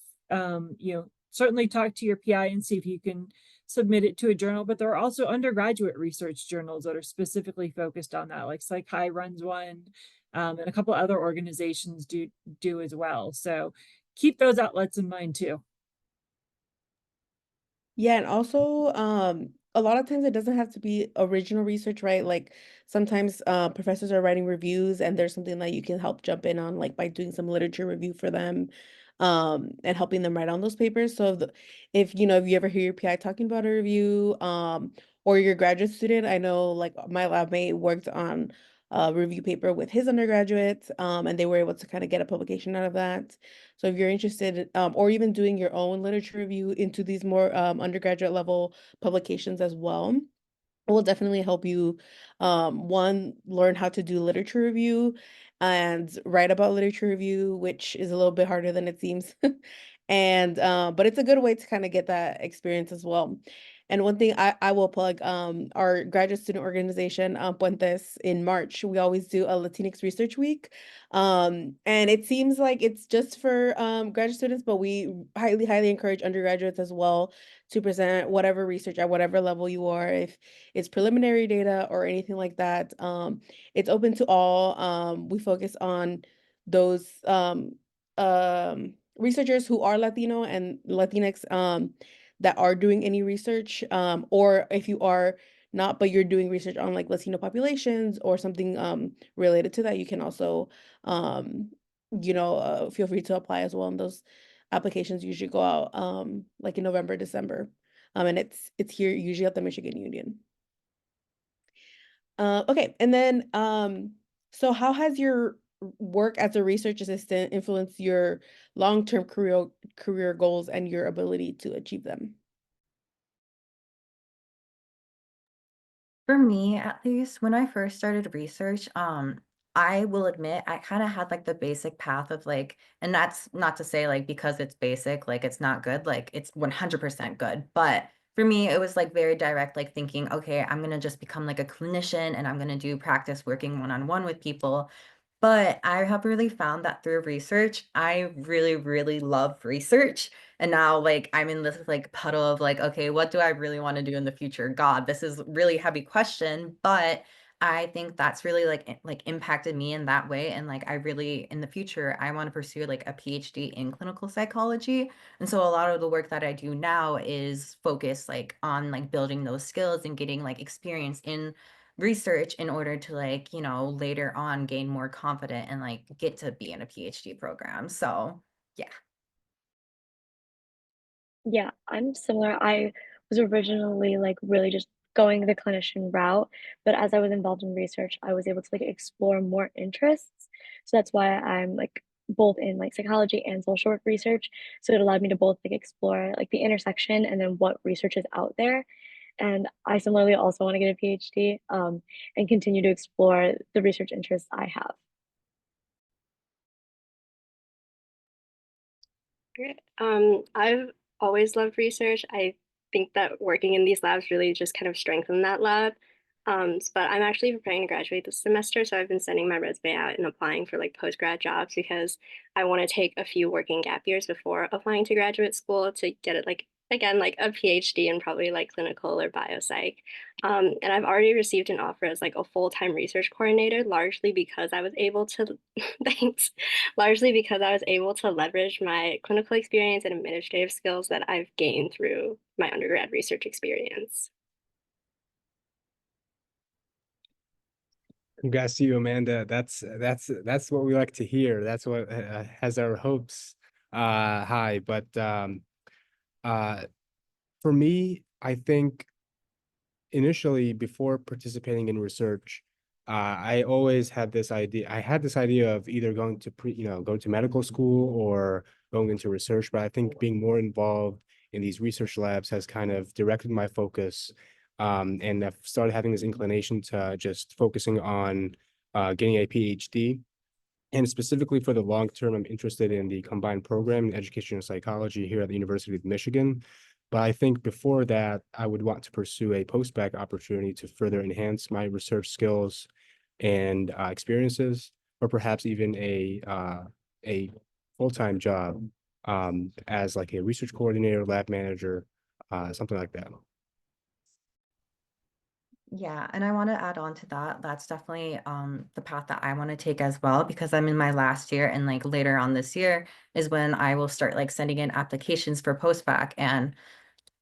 certainly talk to your PI and see if you can submit it to a journal. But there are also undergraduate research journals that are specifically focused on that, like Psych High runs one, and a couple other organizations do as well. So keep those outlets in mind too. Yeah, and also a lot of times it doesn't have to be original research, right? Like sometimes professors are writing reviews and there's something that you can help jump in on, like by doing some literature review for them, and helping them write on those papers. So if if you ever hear your PI talking about a review, or your graduate student, I know like my lab mate worked on a review paper with his undergraduate, and they were able to kind of get a publication out of that. So if you're interested, or even doing your own literature review into these more undergraduate level publications as well, it will definitely help you, one, learn how to do literature review and write about literature review, which is a little bit harder than it seems. And but it's a good way to kind of get that experience as well. And one thing I will plug, our graduate student organization, Puentes, in March, we always do a Latinx Research Week. And it seems like it's just for graduate students, but we highly, highly encourage undergraduates as well to present whatever research at whatever level you are. If it's preliminary data or anything like that, it's open to all. We focus on those researchers who are Latino and Latinx, that are doing any research, or if you are not, but you're doing research on like Latino populations or something related to that, you can also feel free to apply as well. And those applications usually go out like in November, December. And it's here usually at the Michigan Union. Okay, and then so how has your work as a research assistant influenced your long-term career goals and your ability to achieve them? For me, at least, when I first started research, I will admit I kind of had like the basic path of like, and that's not to say like because it's basic, like it's not good, like it's 100% good. But for me, it was like very direct, like thinking, okay, I'm gonna just become like a clinician and I'm gonna do practice working one-on-one with people. But I have really found that through research, I really, really love research. And now like I'm in this like puddle of like, okay, what do I really want to do in the future? God, this is really heavy question, but I think that's really like impacted me in that way. And like I really in the future I want to pursue like a PhD in clinical psychology. And so a lot of the work that I do now is focused like on like building those skills and getting like experience in research in order to like, you know, later on gain more confident and like get to be in a PhD program. So yeah. Yeah, I'm similar. I was originally like really just going the clinician route, but as I was involved in research, I was able to like explore more interests. So that's why I'm like both in like psychology and social work research. So it allowed me to both like explore like the intersection and then what research is out there. And I similarly also want to get a PhD, and continue to explore the research interests I have. Great. I've always loved research. I think that working in these labs really just kind of strengthened that lab. But I'm actually preparing to graduate this semester, so I've been sending my resume out and applying for like post-grad jobs because I want to take a few working gap years before applying to graduate school to get it like again like a PhD in probably like clinical or biopsych. And I've already received an offer as like a full-time research coordinator, largely because I was able to thanks, largely because I was able to leverage my clinical experience and administrative skills that I've gained through my undergrad research experience. Congrats to you, Amanda. That's what we like to hear. That's what has our hopes high. But uh, for me, I think initially before participating in research, I always had this idea. I had this idea of either going to going to medical school or going into research. But I think being more involved in these research labs has kind of directed my focus, and I've started having this inclination to just focusing on getting a PhD. And specifically for the long term, I'm interested in the combined program in educational psychology here at the University of Michigan. But I think before that, I would want to pursue a post-bac opportunity to further enhance my research skills and experiences, or perhaps even a full-time job as like a research coordinator, lab manager, something like that. Yeah, and I want to add on to that. That's definitely the path that I want to take as well because I'm in my last year and like later on this year is when I will start like sending in applications for post-bac. And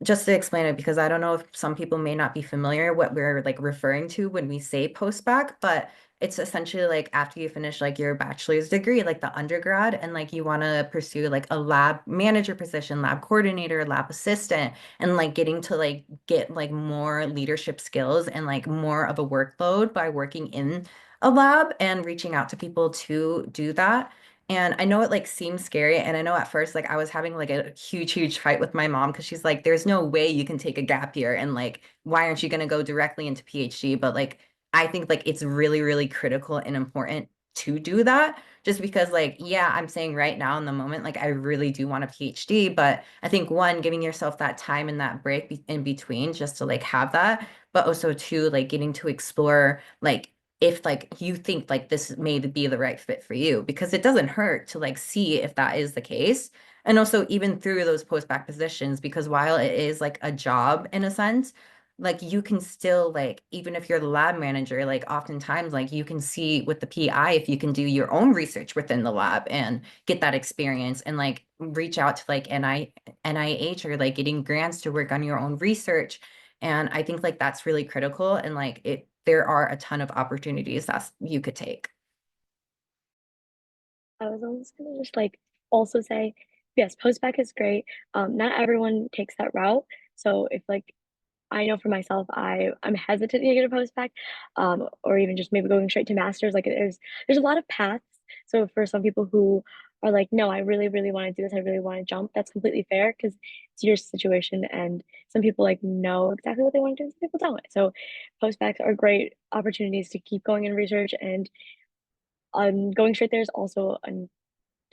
just to explain it, because I don't know if some people may not be familiar what we're like referring to when we say post-bac, but it's essentially like after you finish like your bachelor's degree, like the undergrad, and like you want to pursue like a lab manager position, lab coordinator, lab assistant, and like getting to like get like more leadership skills and like more of a workload by working in a lab and reaching out to people to do that. And I know it like seems scary. And I know at first, like I was having like a huge fight with my mom because she's like, there's no way you can take a gap year. And like, why aren't you going to go directly into PhD? But like, I think like it's really critical and important to do that just because like, yeah, I'm saying right now in the moment, like I really do want a PhD, but I think one, giving yourself that time and that break in between just to like have that, but also two, like getting to explore like if like you think like this may be the right fit for you because it doesn't hurt to like see if that is the case. And also even through those post-bac positions, because while it is like a job in a sense, like you can still like even if you're the lab manager, like oftentimes like you can see with the PI if you can do your own research within the lab and get that experience and like reach out to like NIH or like getting grants to work on your own research. And I think like that's really critical and like there are a ton of opportunities that you could take. I was almost gonna just like also say, yes, post-bac is great. Not everyone takes that route. So if like I know for myself, I'm hesitant to get a post-bac, or even just maybe going straight to master's. Like there's a lot of paths. So for some people who are like, no, I really want to do this, I really want to jump, that's completely fair because it's your situation. And some people like know exactly what they want to do, and some people don't. So post-bacs are great opportunities to keep going in research, and going straight there is also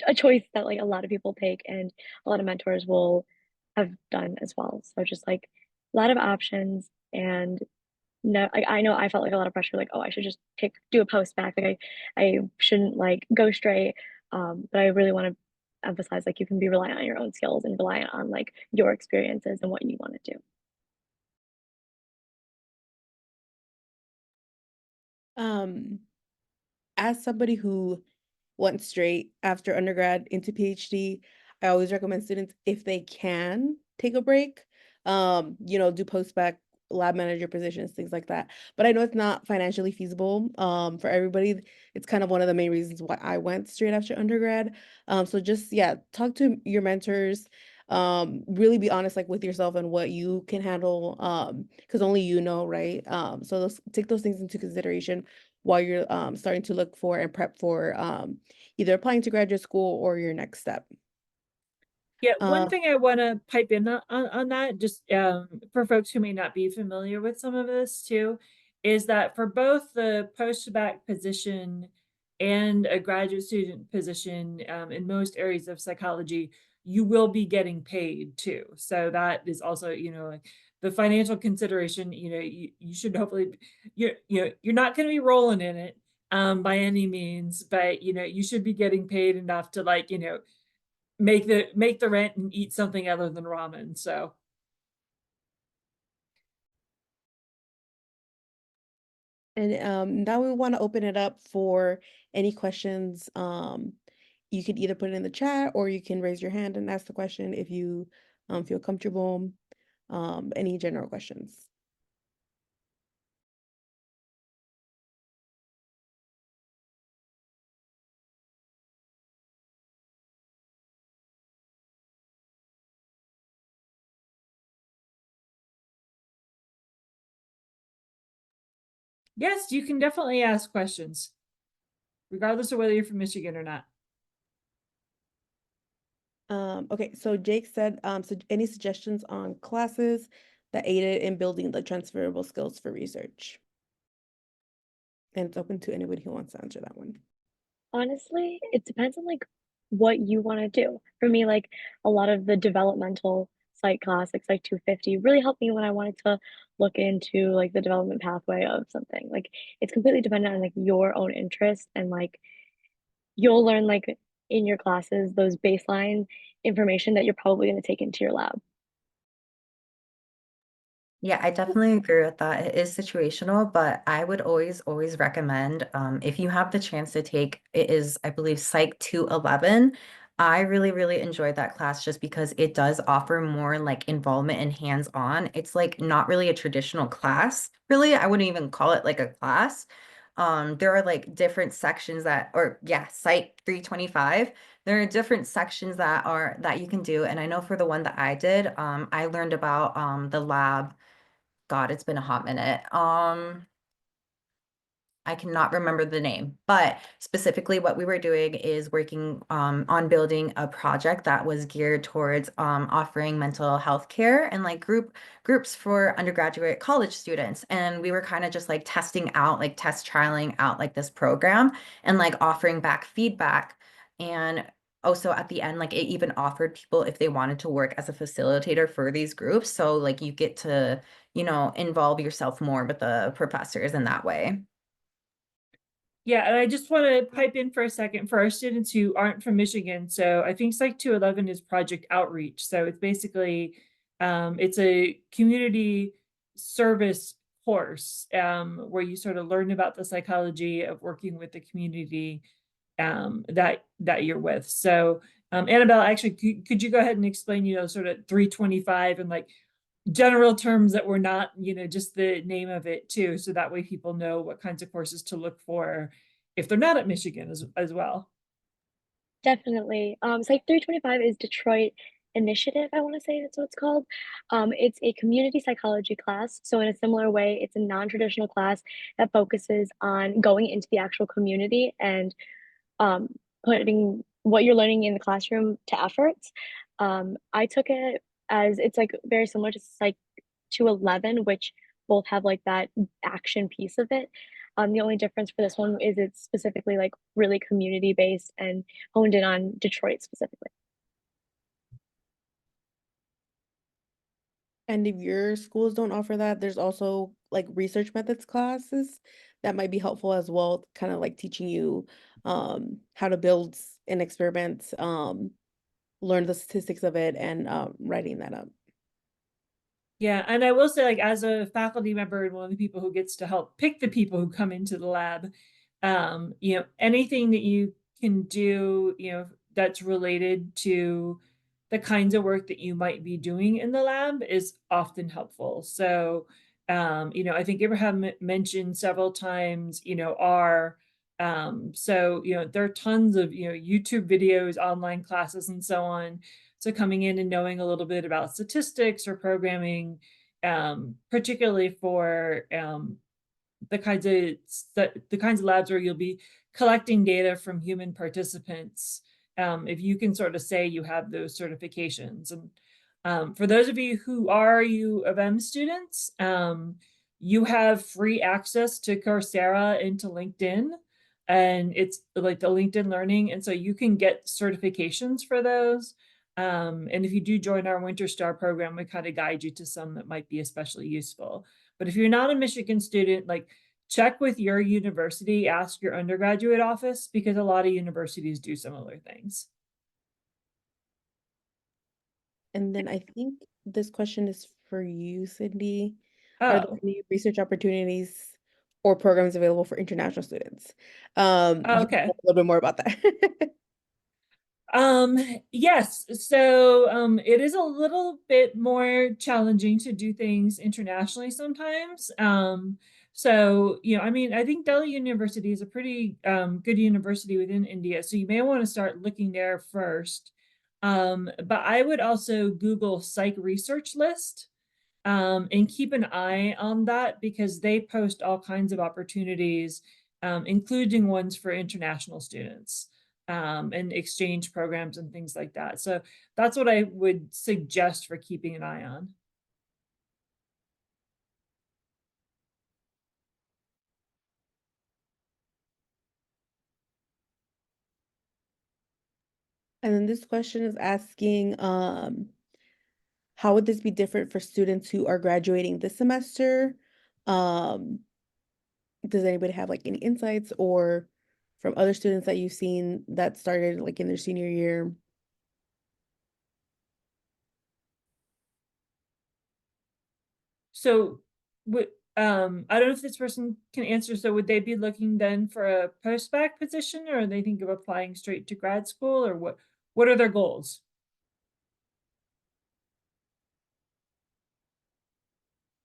a choice that like a lot of people take and a lot of mentors will have done as well. So just like a lot of options, and no, like I know I felt like a lot of pressure, like, oh, I should just do a post back. Like I shouldn't like go straight. But I really want to emphasize like you can be reliant on your own skills and reliant on like your experiences and what you want to do. Um, as somebody who went straight after undergrad into PhD, I always recommend students, if they can, take a break, do post-bac lab manager positions, things like that. But I know it's not financially feasible for everybody. It's kind of one of the main reasons why I went straight after undergrad. So just, yeah, talk to your mentors, really be honest like with yourself and what you can handle, because only you know, right? So take those things into consideration while you're starting to look for and prep for either applying to graduate school or your next step. Yeah, Uh, one thing I want to pipe in on that, just for folks who may not be familiar with some of this too, is that for both the post-bac position and a graduate student position, in most areas of psychology, you will be getting paid too. So that is also, the financial consideration, you should hopefully, you're not going to be rolling in it by any means, but you should be getting paid enough to like, make the rent and eat something other than ramen. So and now we want to open it up for any questions. You could either put it in the chat or you can raise your hand and ask the question if you feel comfortable. Any general questions. yes, you can definitely ask questions, regardless of whether you're from Michigan or not. Okay, so Jake said, so any suggestions on classes that aided in building the transferable skills for research? And it's open to anybody who wants to answer that one. Honestly, it depends on like what you want to do. For me, like a lot of the developmental psych class, like Psych 250, really helped me when I wanted to look into like the development pathway of something. Like it's completely dependent on like your own interest and like you'll learn like in your classes those baseline information that you're probably going to take into your lab. Yeah, I definitely agree with that. It is situational, but I would always recommend if you have the chance to take it is, I believe, Psych 211. I really enjoyed that class just because it does offer more like involvement and hands-on. It's like not really a traditional class, really. I wouldn't even call it like a class. There are like different sections or yeah, Psych 325. There are different sections that you can do. And I know for the one that I did, I learned about the lab. God, it's been a hot minute. I cannot remember the name, but specifically what we were doing is working on building a project that was geared towards offering mental health care and like groups for undergraduate college students. And we were kind of just like testing out, like test trialing out like this program and like offering back feedback. And also at the end, like it even offered people if they wanted to work as a facilitator for these groups. So like you get to, involve yourself more with the professors in that way. Yeah, and I just want to pipe in for a second for our students who aren't from Michigan. So I think Psych 211 is Project Outreach. So it's basically it's a community service course where you sort of learn about the psychology of working with the community that you're with. So Annabelle, actually, could you go ahead and explain, sort of 325 and like general terms that were not, just the name of it too. So that way people know what kinds of courses to look for if they're not at Michigan as well. Definitely. Psych 325 is Detroit Initiative, I want to say that's what it's called. It's a community psychology class. So in a similar way, it's a non-traditional class that focuses on going into the actual community and um, putting what you're learning in the classroom to efforts. I took it as it's like very similar to Psych 211, which both have like that action piece of it. The only difference for this one is it's specifically like really community based and honed in on Detroit specifically. And if your schools don't offer that, there's also like research methods classes that might be helpful as well, kind of like teaching you how to build an experiment, learn the statistics of it and writing that up. Yeah, and I will say, like, as a faculty member and one of the people who gets to help pick the people who come into the lab, anything that you can do, that's related to the kinds of work that you might be doing in the lab is often helpful. So, I think Abraham mentioned several times, there are tons of, YouTube videos, online classes, and so on. So coming in and knowing a little bit about statistics or programming, particularly for the kinds of labs where you'll be collecting data from human participants, if you can sort of say you have those certifications. And for those of you who are U of M students, you have free access to Coursera and to LinkedIn, and it's like the LinkedIn Learning, and so you can get certifications for those. And if you do join our Winter Star program, we kind of guide you to some that might be especially useful. But if you're not a Michigan student, like, check with your university, ask your undergraduate office, because a lot of universities do similar things. And then I think this question is for you, Cindy. Are there any research opportunities or programs available for international students? You can Okay. talk a little bit more about that. Yes. So it is a little bit more challenging to do things internationally sometimes. I think Delhi University is a pretty good university within India. So you may want to start looking there first. But I would also Google Psych Research List, and keep an eye on that, because they post all kinds of opportunities, including ones for international students, and exchange programs and things like that. So that's what I would suggest for keeping an eye on. And then this question is asking, how would this be different for students who are graduating this semester? Um, does anybody have like any insights or from other students that you've seen that started like in their senior year? So I don't know if this person can answer. So would they be looking then for a post-bac position, or they think of applying straight to grad school, or what are their goals?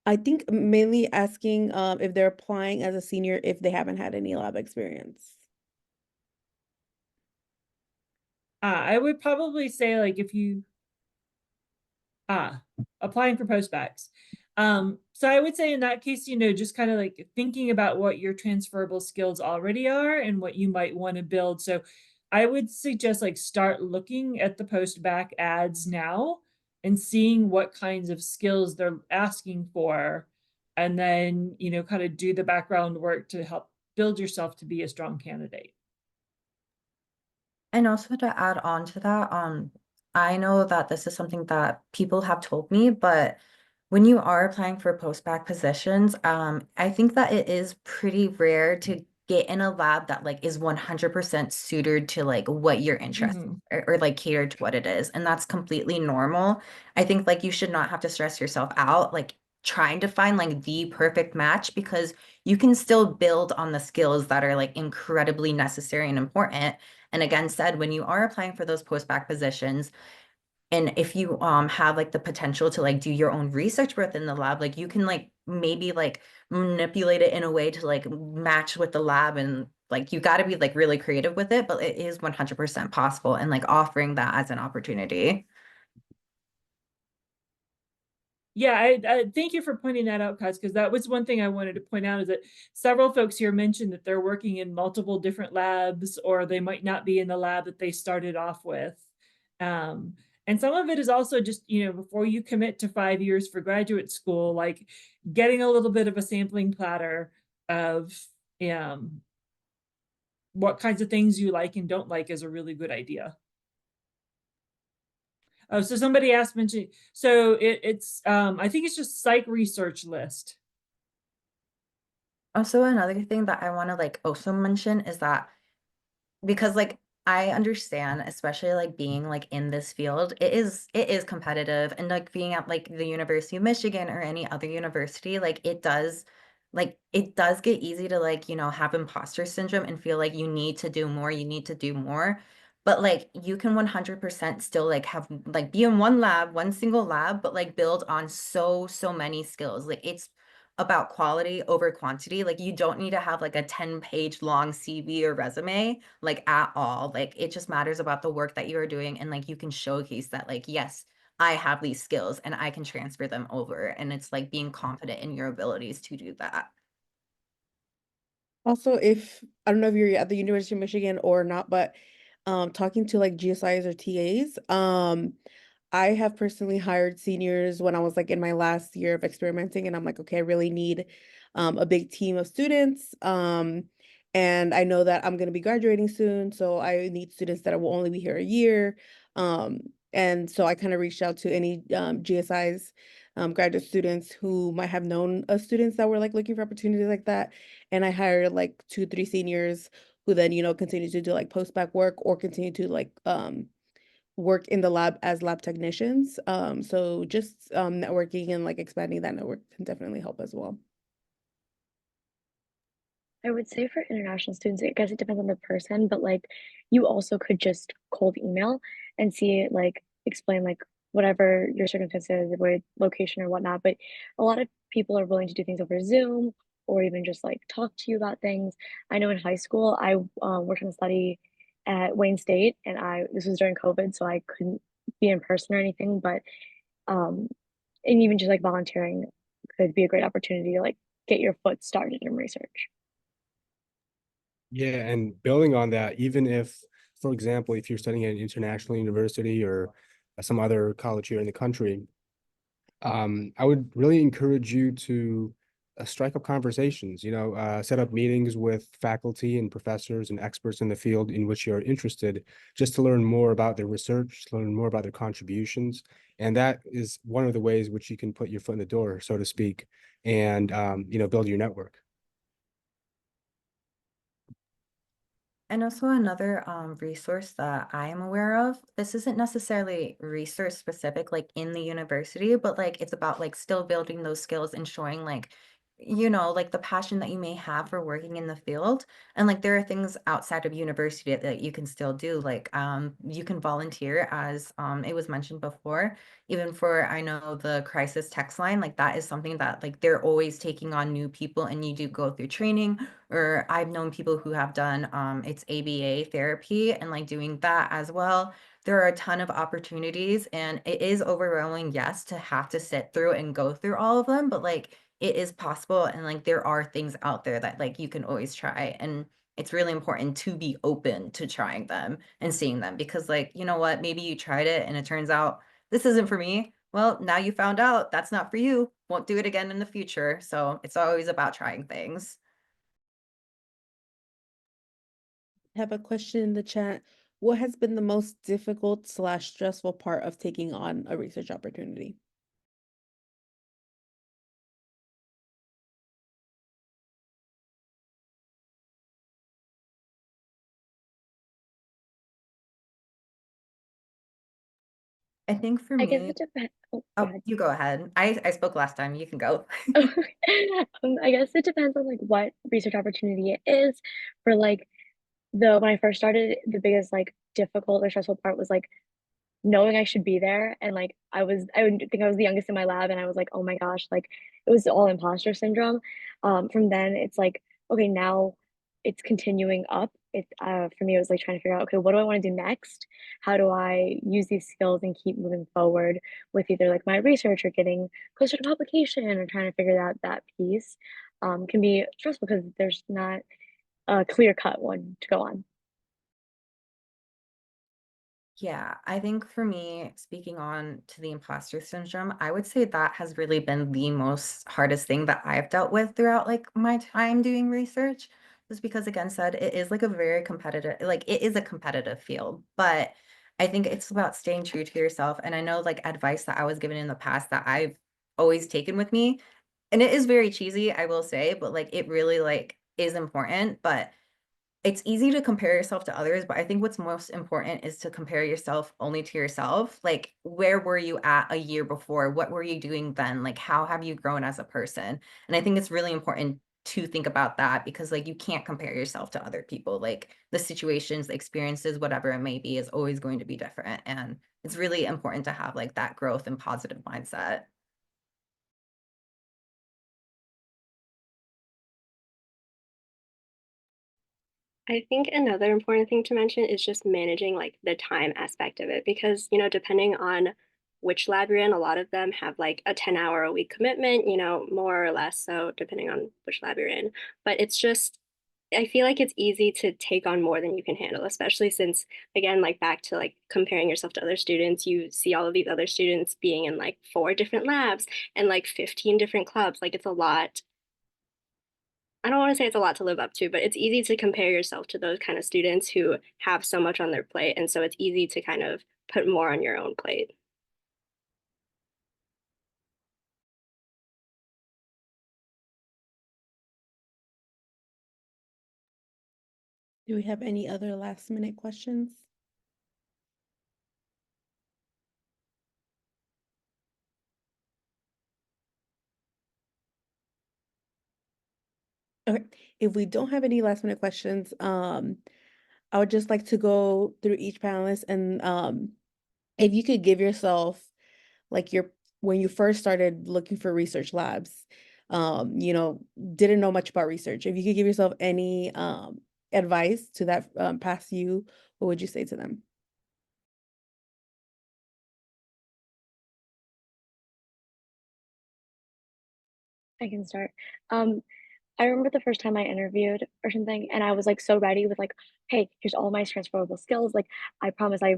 I think mainly asking if they're applying as a senior if they haven't had any lab experience. I would probably say, like, if you applying for postbacks. So I would say in that case, just kind of like thinking about what your transferable skills already are and what you might want to build. So I would suggest, like, start looking at the postbac ads now and seeing what kinds of skills they're asking for, and then, kind of do the background work to help build yourself to be a strong candidate. And also to add on to that, I know that this is something that people have told me, but when you are applying for post-bac positions, I think that it is pretty rare to get in a lab that like is 100% suited to like what you're interested Mhm. or like catered to what it is. And that's completely normal. I think like you should not have to stress yourself out, like trying to find like the perfect match, because you can still build on the skills that are like incredibly necessary and important. And again, said, when you are applying for those post-bac positions, and if you have like the potential to like do your own research within the lab, like you can like maybe like manipulate it in a way to like match with the lab, and like you got to be like really creative with it, but it is 100% possible, and like offering that as an opportunity. Yeah, I thank you for pointing that out, Kaz, because that was one thing I wanted to point out, is that several folks here mentioned that they're working in multiple different labs, or they might not be in the lab that they started off with. And some of it is also just, before you commit to 5 years for graduate school, like getting a little bit of a sampling platter of what kinds of things you like and don't like is a really good idea. Oh, so somebody asked mentioning, so it's I think it's just Psych Research List. Also, another thing that I want to like also mention is that, because like I understand, especially like being like in this field, it is competitive, and like being at like the University of Michigan or any other university, it does get easy to like, have imposter syndrome and feel like you need to do more, you need to do more. But like you can 100% still like have like be in one lab, one single lab, but like build on so many skills. Like it's about quality over quantity. Like you don't need to have like a 10-page long CV or resume like at all. Like it just matters about the work that you are doing, and like you can showcase that like yes, I have these skills and I can transfer them over, and it's like being confident in your abilities to do that. Also, if I don't know if you're at the University of Michigan or not, but talking to like GSIs or TAs, I have personally hired seniors when I was like in my last year of experimenting, and I'm like, okay, I really need a big team of students. And I know that I'm going to be graduating soon, so I need students that will only be here a year. Um, and so I kind of reached out to any GSIs, graduate students who might have known students that were like looking for opportunities like that. And I hired like 2, 3 seniors who then, continue to do like post-bac work or continue to like work in the lab as lab technicians. So just networking and like expanding that network can definitely help as well. I would say for international students, I guess it depends on the person, but like you also could just cold email and see like explain like whatever your circumstances, where location or whatnot. But a lot of people are willing to do things over Zoom or even just like talk to you about things. I know in high school I worked on a study at Wayne State, and I this was during COVID, so I couldn't be in person or anything. But um, and even just like volunteering could be a great opportunity to like get your foot started in research. Yeah, and building on that, even if, for example, if you're studying at an international university or some other college here in the country, I would really encourage you to strike up conversations, set up meetings with faculty and professors and experts in the field in which you're interested, just to learn more about their research, to learn more about their contributions. And that is one of the ways which you can put your foot in the door, so to speak, and build your network. And also another resource that I am aware of, this isn't necessarily research specific, like in the university, but like it's about like still building those skills and showing like, like the passion that you may have for working in the field. And like there are things outside of university that you can still do. Like you can volunteer as it was mentioned before, even for I know the crisis text line, like that is something that like they're always taking on new people, and you do go through training. Or I've known people who have done it's ABA therapy and like doing that as well. There are a ton of opportunities, and it is overwhelming, yes, to have to sit through and go through all of them, but like it is possible, and like there are things out there that like you can always try. And it's really important to be open to trying them and seeing them, because like, you know what, maybe you tried it and it turns out this isn't for me. Well, now you found out that's not for you. Won't do it again in the future. So it's always about trying things. Have a question in the chat. What has been the most difficult/stressful part of taking on a research opportunity? I think for I guess me, it depends. Oh, go oh, ahead. you go ahead. I spoke last time. You can go. I guess it depends on like what research opportunity it is. For like when I first started, the biggest like difficult or stressful part was like knowing I should be there, and like I would think I was the youngest in my lab, and I was like, oh my gosh, like it was all imposter syndrome. From then it's like, okay, now it's continuing up. It For me it was like trying to figure out, okay, what do I want to do next? How do I use these skills and keep moving forward with either like my research or getting closer to publication, or trying to figure out that piece. Can be stressful because there's not a clear cut one to go on. Yeah, I think for me, speaking on to the imposter syndrome, I would say that has really been the most hardest thing that I've dealt with throughout like my time doing research. Just because, again, said it is like a very competitive, like it is a competitive field, but I think it's about staying true to yourself. And I know like advice that I was given in the past that I've always taken with me, and it is very cheesy, I will say, but like it really like is important. But it's easy to compare yourself to others, but I think what's most important is to compare yourself only to yourself. Like, where were you at a year before? What were you doing then? Like, how have you grown as a person? And I think it's really important to think about that because, like, you can't compare yourself to other people. Like, the situations, the experiences, whatever it may be, is always going to be different. And it's really important to have like that growth and positive mindset. I think another important thing to mention is just managing like the time aspect of it because, depending on which lab you're in, a lot of them have like a 10-hour a week commitment, more or less so depending on which lab you're in. But it's just I feel like it's easy to take on more than you can handle, especially since again, like back to like comparing yourself to other students, you see all of these other students being in like 4 different labs and like 15 different clubs. Like it's a lot. I don't want to say it's a lot to live up to, but it's easy to compare yourself to those kind of students who have so much on their plate. And so it's easy to kind of put more on your own plate. Do we have any other last minute questions? Okay, if we don't have any last minute questions, I would just like to go through each panelist and if you could give yourself like your when you first started looking for research labs, didn't know much about research. If you could give yourself any advice to that past you, what would you say to them? I can start. Um, I remember the first time I interviewed or something, and I was like so ready with like, "Hey, here's all my transferable skills. Like, I promise I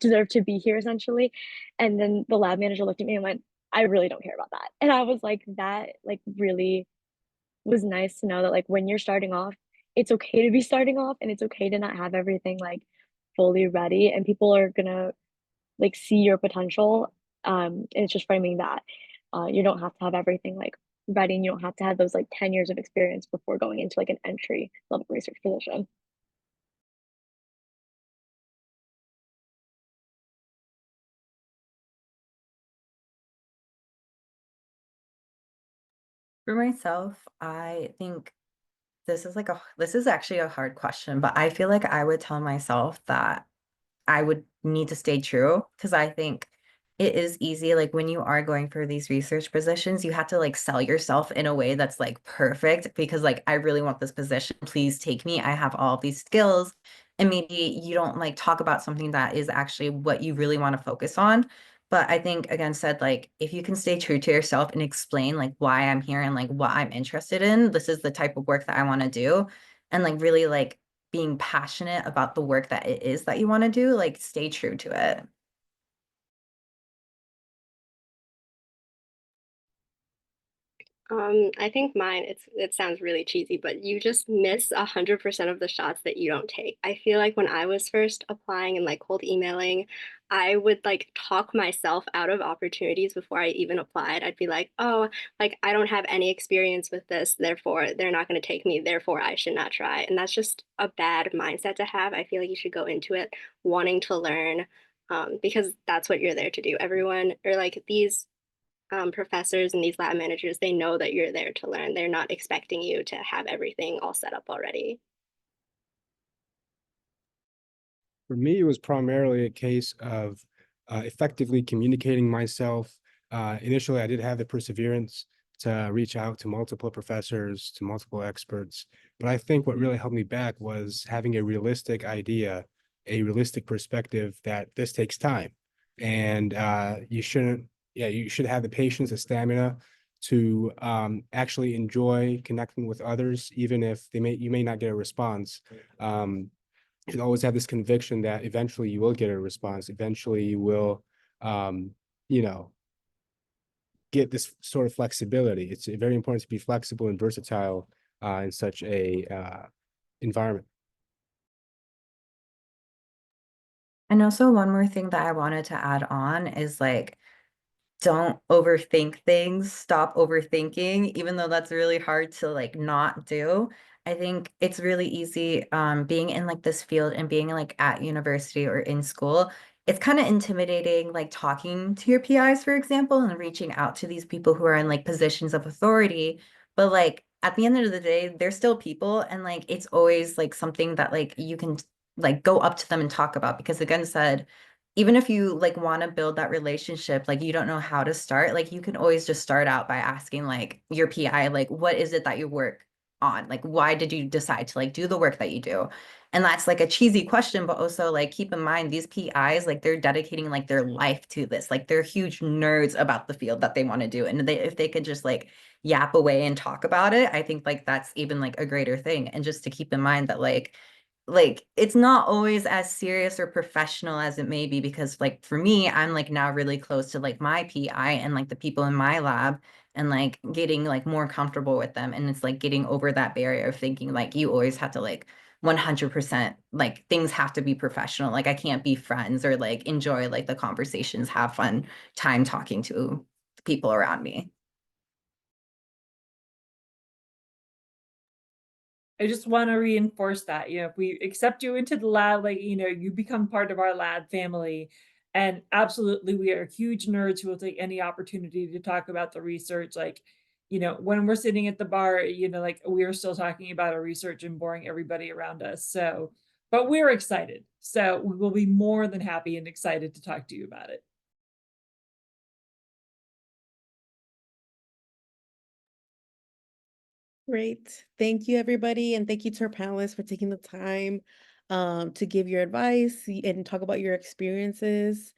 deserve to be here essentially." And then the lab manager looked at me and went, "I really don't care about that." And I was like, that like really was nice to know that like when you're starting off, it's okay to be starting off, and it's okay to not have everything like fully ready, and people are gonna like see your potential. And it's just framing that you don't have to have everything like ready, and you don't have to have those like 10 years of experience before going into like an entry level research position. For myself, I think this is actually a hard question, but I feel like I would tell myself that I would need to stay true because I think it is easy. Like when you are going for these research positions, you have to like sell yourself in a way that's like perfect because like I really want this position. Please take me. I have all these skills. And maybe you don't like talk about something that is actually what you really want to focus on. But I think again said like if you can stay true to yourself and explain like why I'm here and like what I'm interested in, this is the type of work that I want to do. And like really like being passionate about the work that it is that you want to do, like stay true to it. I think mine, it sounds really cheesy, but you just miss 100% of the shots that you don't take. I feel like when I was first applying and like cold emailing, I would like talk myself out of opportunities before I even applied. I'd be like, oh, like I don't have any experience with this, therefore they're not going to take me, therefore I should not try. And that's just a bad mindset to have. I feel like you should go into it wanting to learn, because that's what you're there to do. Everyone, or like these professors and these lab managers, they know that you're there to learn. They're not expecting you to have everything all set up already. For me, it was primarily a case of effectively communicating myself. Initially, I did have the perseverance to reach out to multiple professors, to multiple experts. But I think what really held me back was having a realistic idea, a realistic perspective that this takes time. And you should have the patience, the stamina to actually enjoy connecting with others, even if you may not get a response. You always have this conviction that eventually you will get a response. Eventually you will, um, you know, get this sort of flexibility. It's very important to be flexible and versatile in such a environment. And also one more thing that I wanted to add on is like don't overthink things, stop overthinking, even though that's really hard to like not do. I think it's really easy being in like this field and being like at university or in school. It's kind of intimidating, like talking to your PIs, for example, and reaching out to these people who are in like positions of authority. But like at the end of the day, they're still people, and like it's always like something that like you can like go up to them and talk about. Because again said, even if you like want to build that relationship, like you don't know how to start, like you can always just start out by asking like your PI, like, what is it that you work on? Like, why did you decide to like do the work that you do? And that's like a cheesy question, but also like keep in mind these PIs, like they're dedicating like their life to this. Like they're huge nerds about the field that they want to do. And they, if they could just like yap away and talk about it, I think like that's even like a greater thing. And just to keep in mind that like it's not always as serious or professional as it may be, because like for me, I'm like now really close to like my PI and like the people in my lab, and like getting like more comfortable with them. And it's like getting over that barrier of thinking like you always have to like 100% like things have to be professional. Like I can't be friends or like enjoy like the conversations, have fun time talking to people around me. I just want to reinforce that, if we accept you into the lab, like, you become part of our lab family. And absolutely, we are huge nerds who will take any opportunity to talk about the research. Like, when we're sitting at the bar, like we are still talking about our research and boring everybody around us. So, but we're excited. So we will be more than happy and excited to talk to you about it. Great. Thank you, everybody. And thank you to our panelists for taking the time to give your advice and talk about your experiences.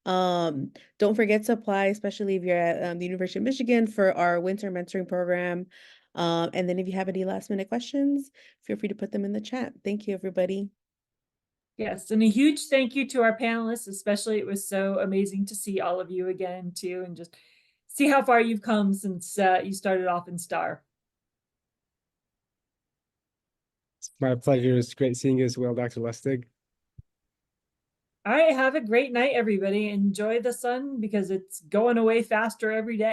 Don't forget to apply, especially if you're at the University of Michigan, for our winter mentoring program. And then if you have any last minute questions, feel free to put them in the chat. Thank you, everybody. Yes, and a huge thank you to our panelists, especially. It was so amazing to see all of you again too, and just see how far you've come since you started off in STAR. It's my pleasure. It's great seeing you as well, Dr. Lustig. All right, have a great night, everybody. Enjoy the sun because it's going away faster every day.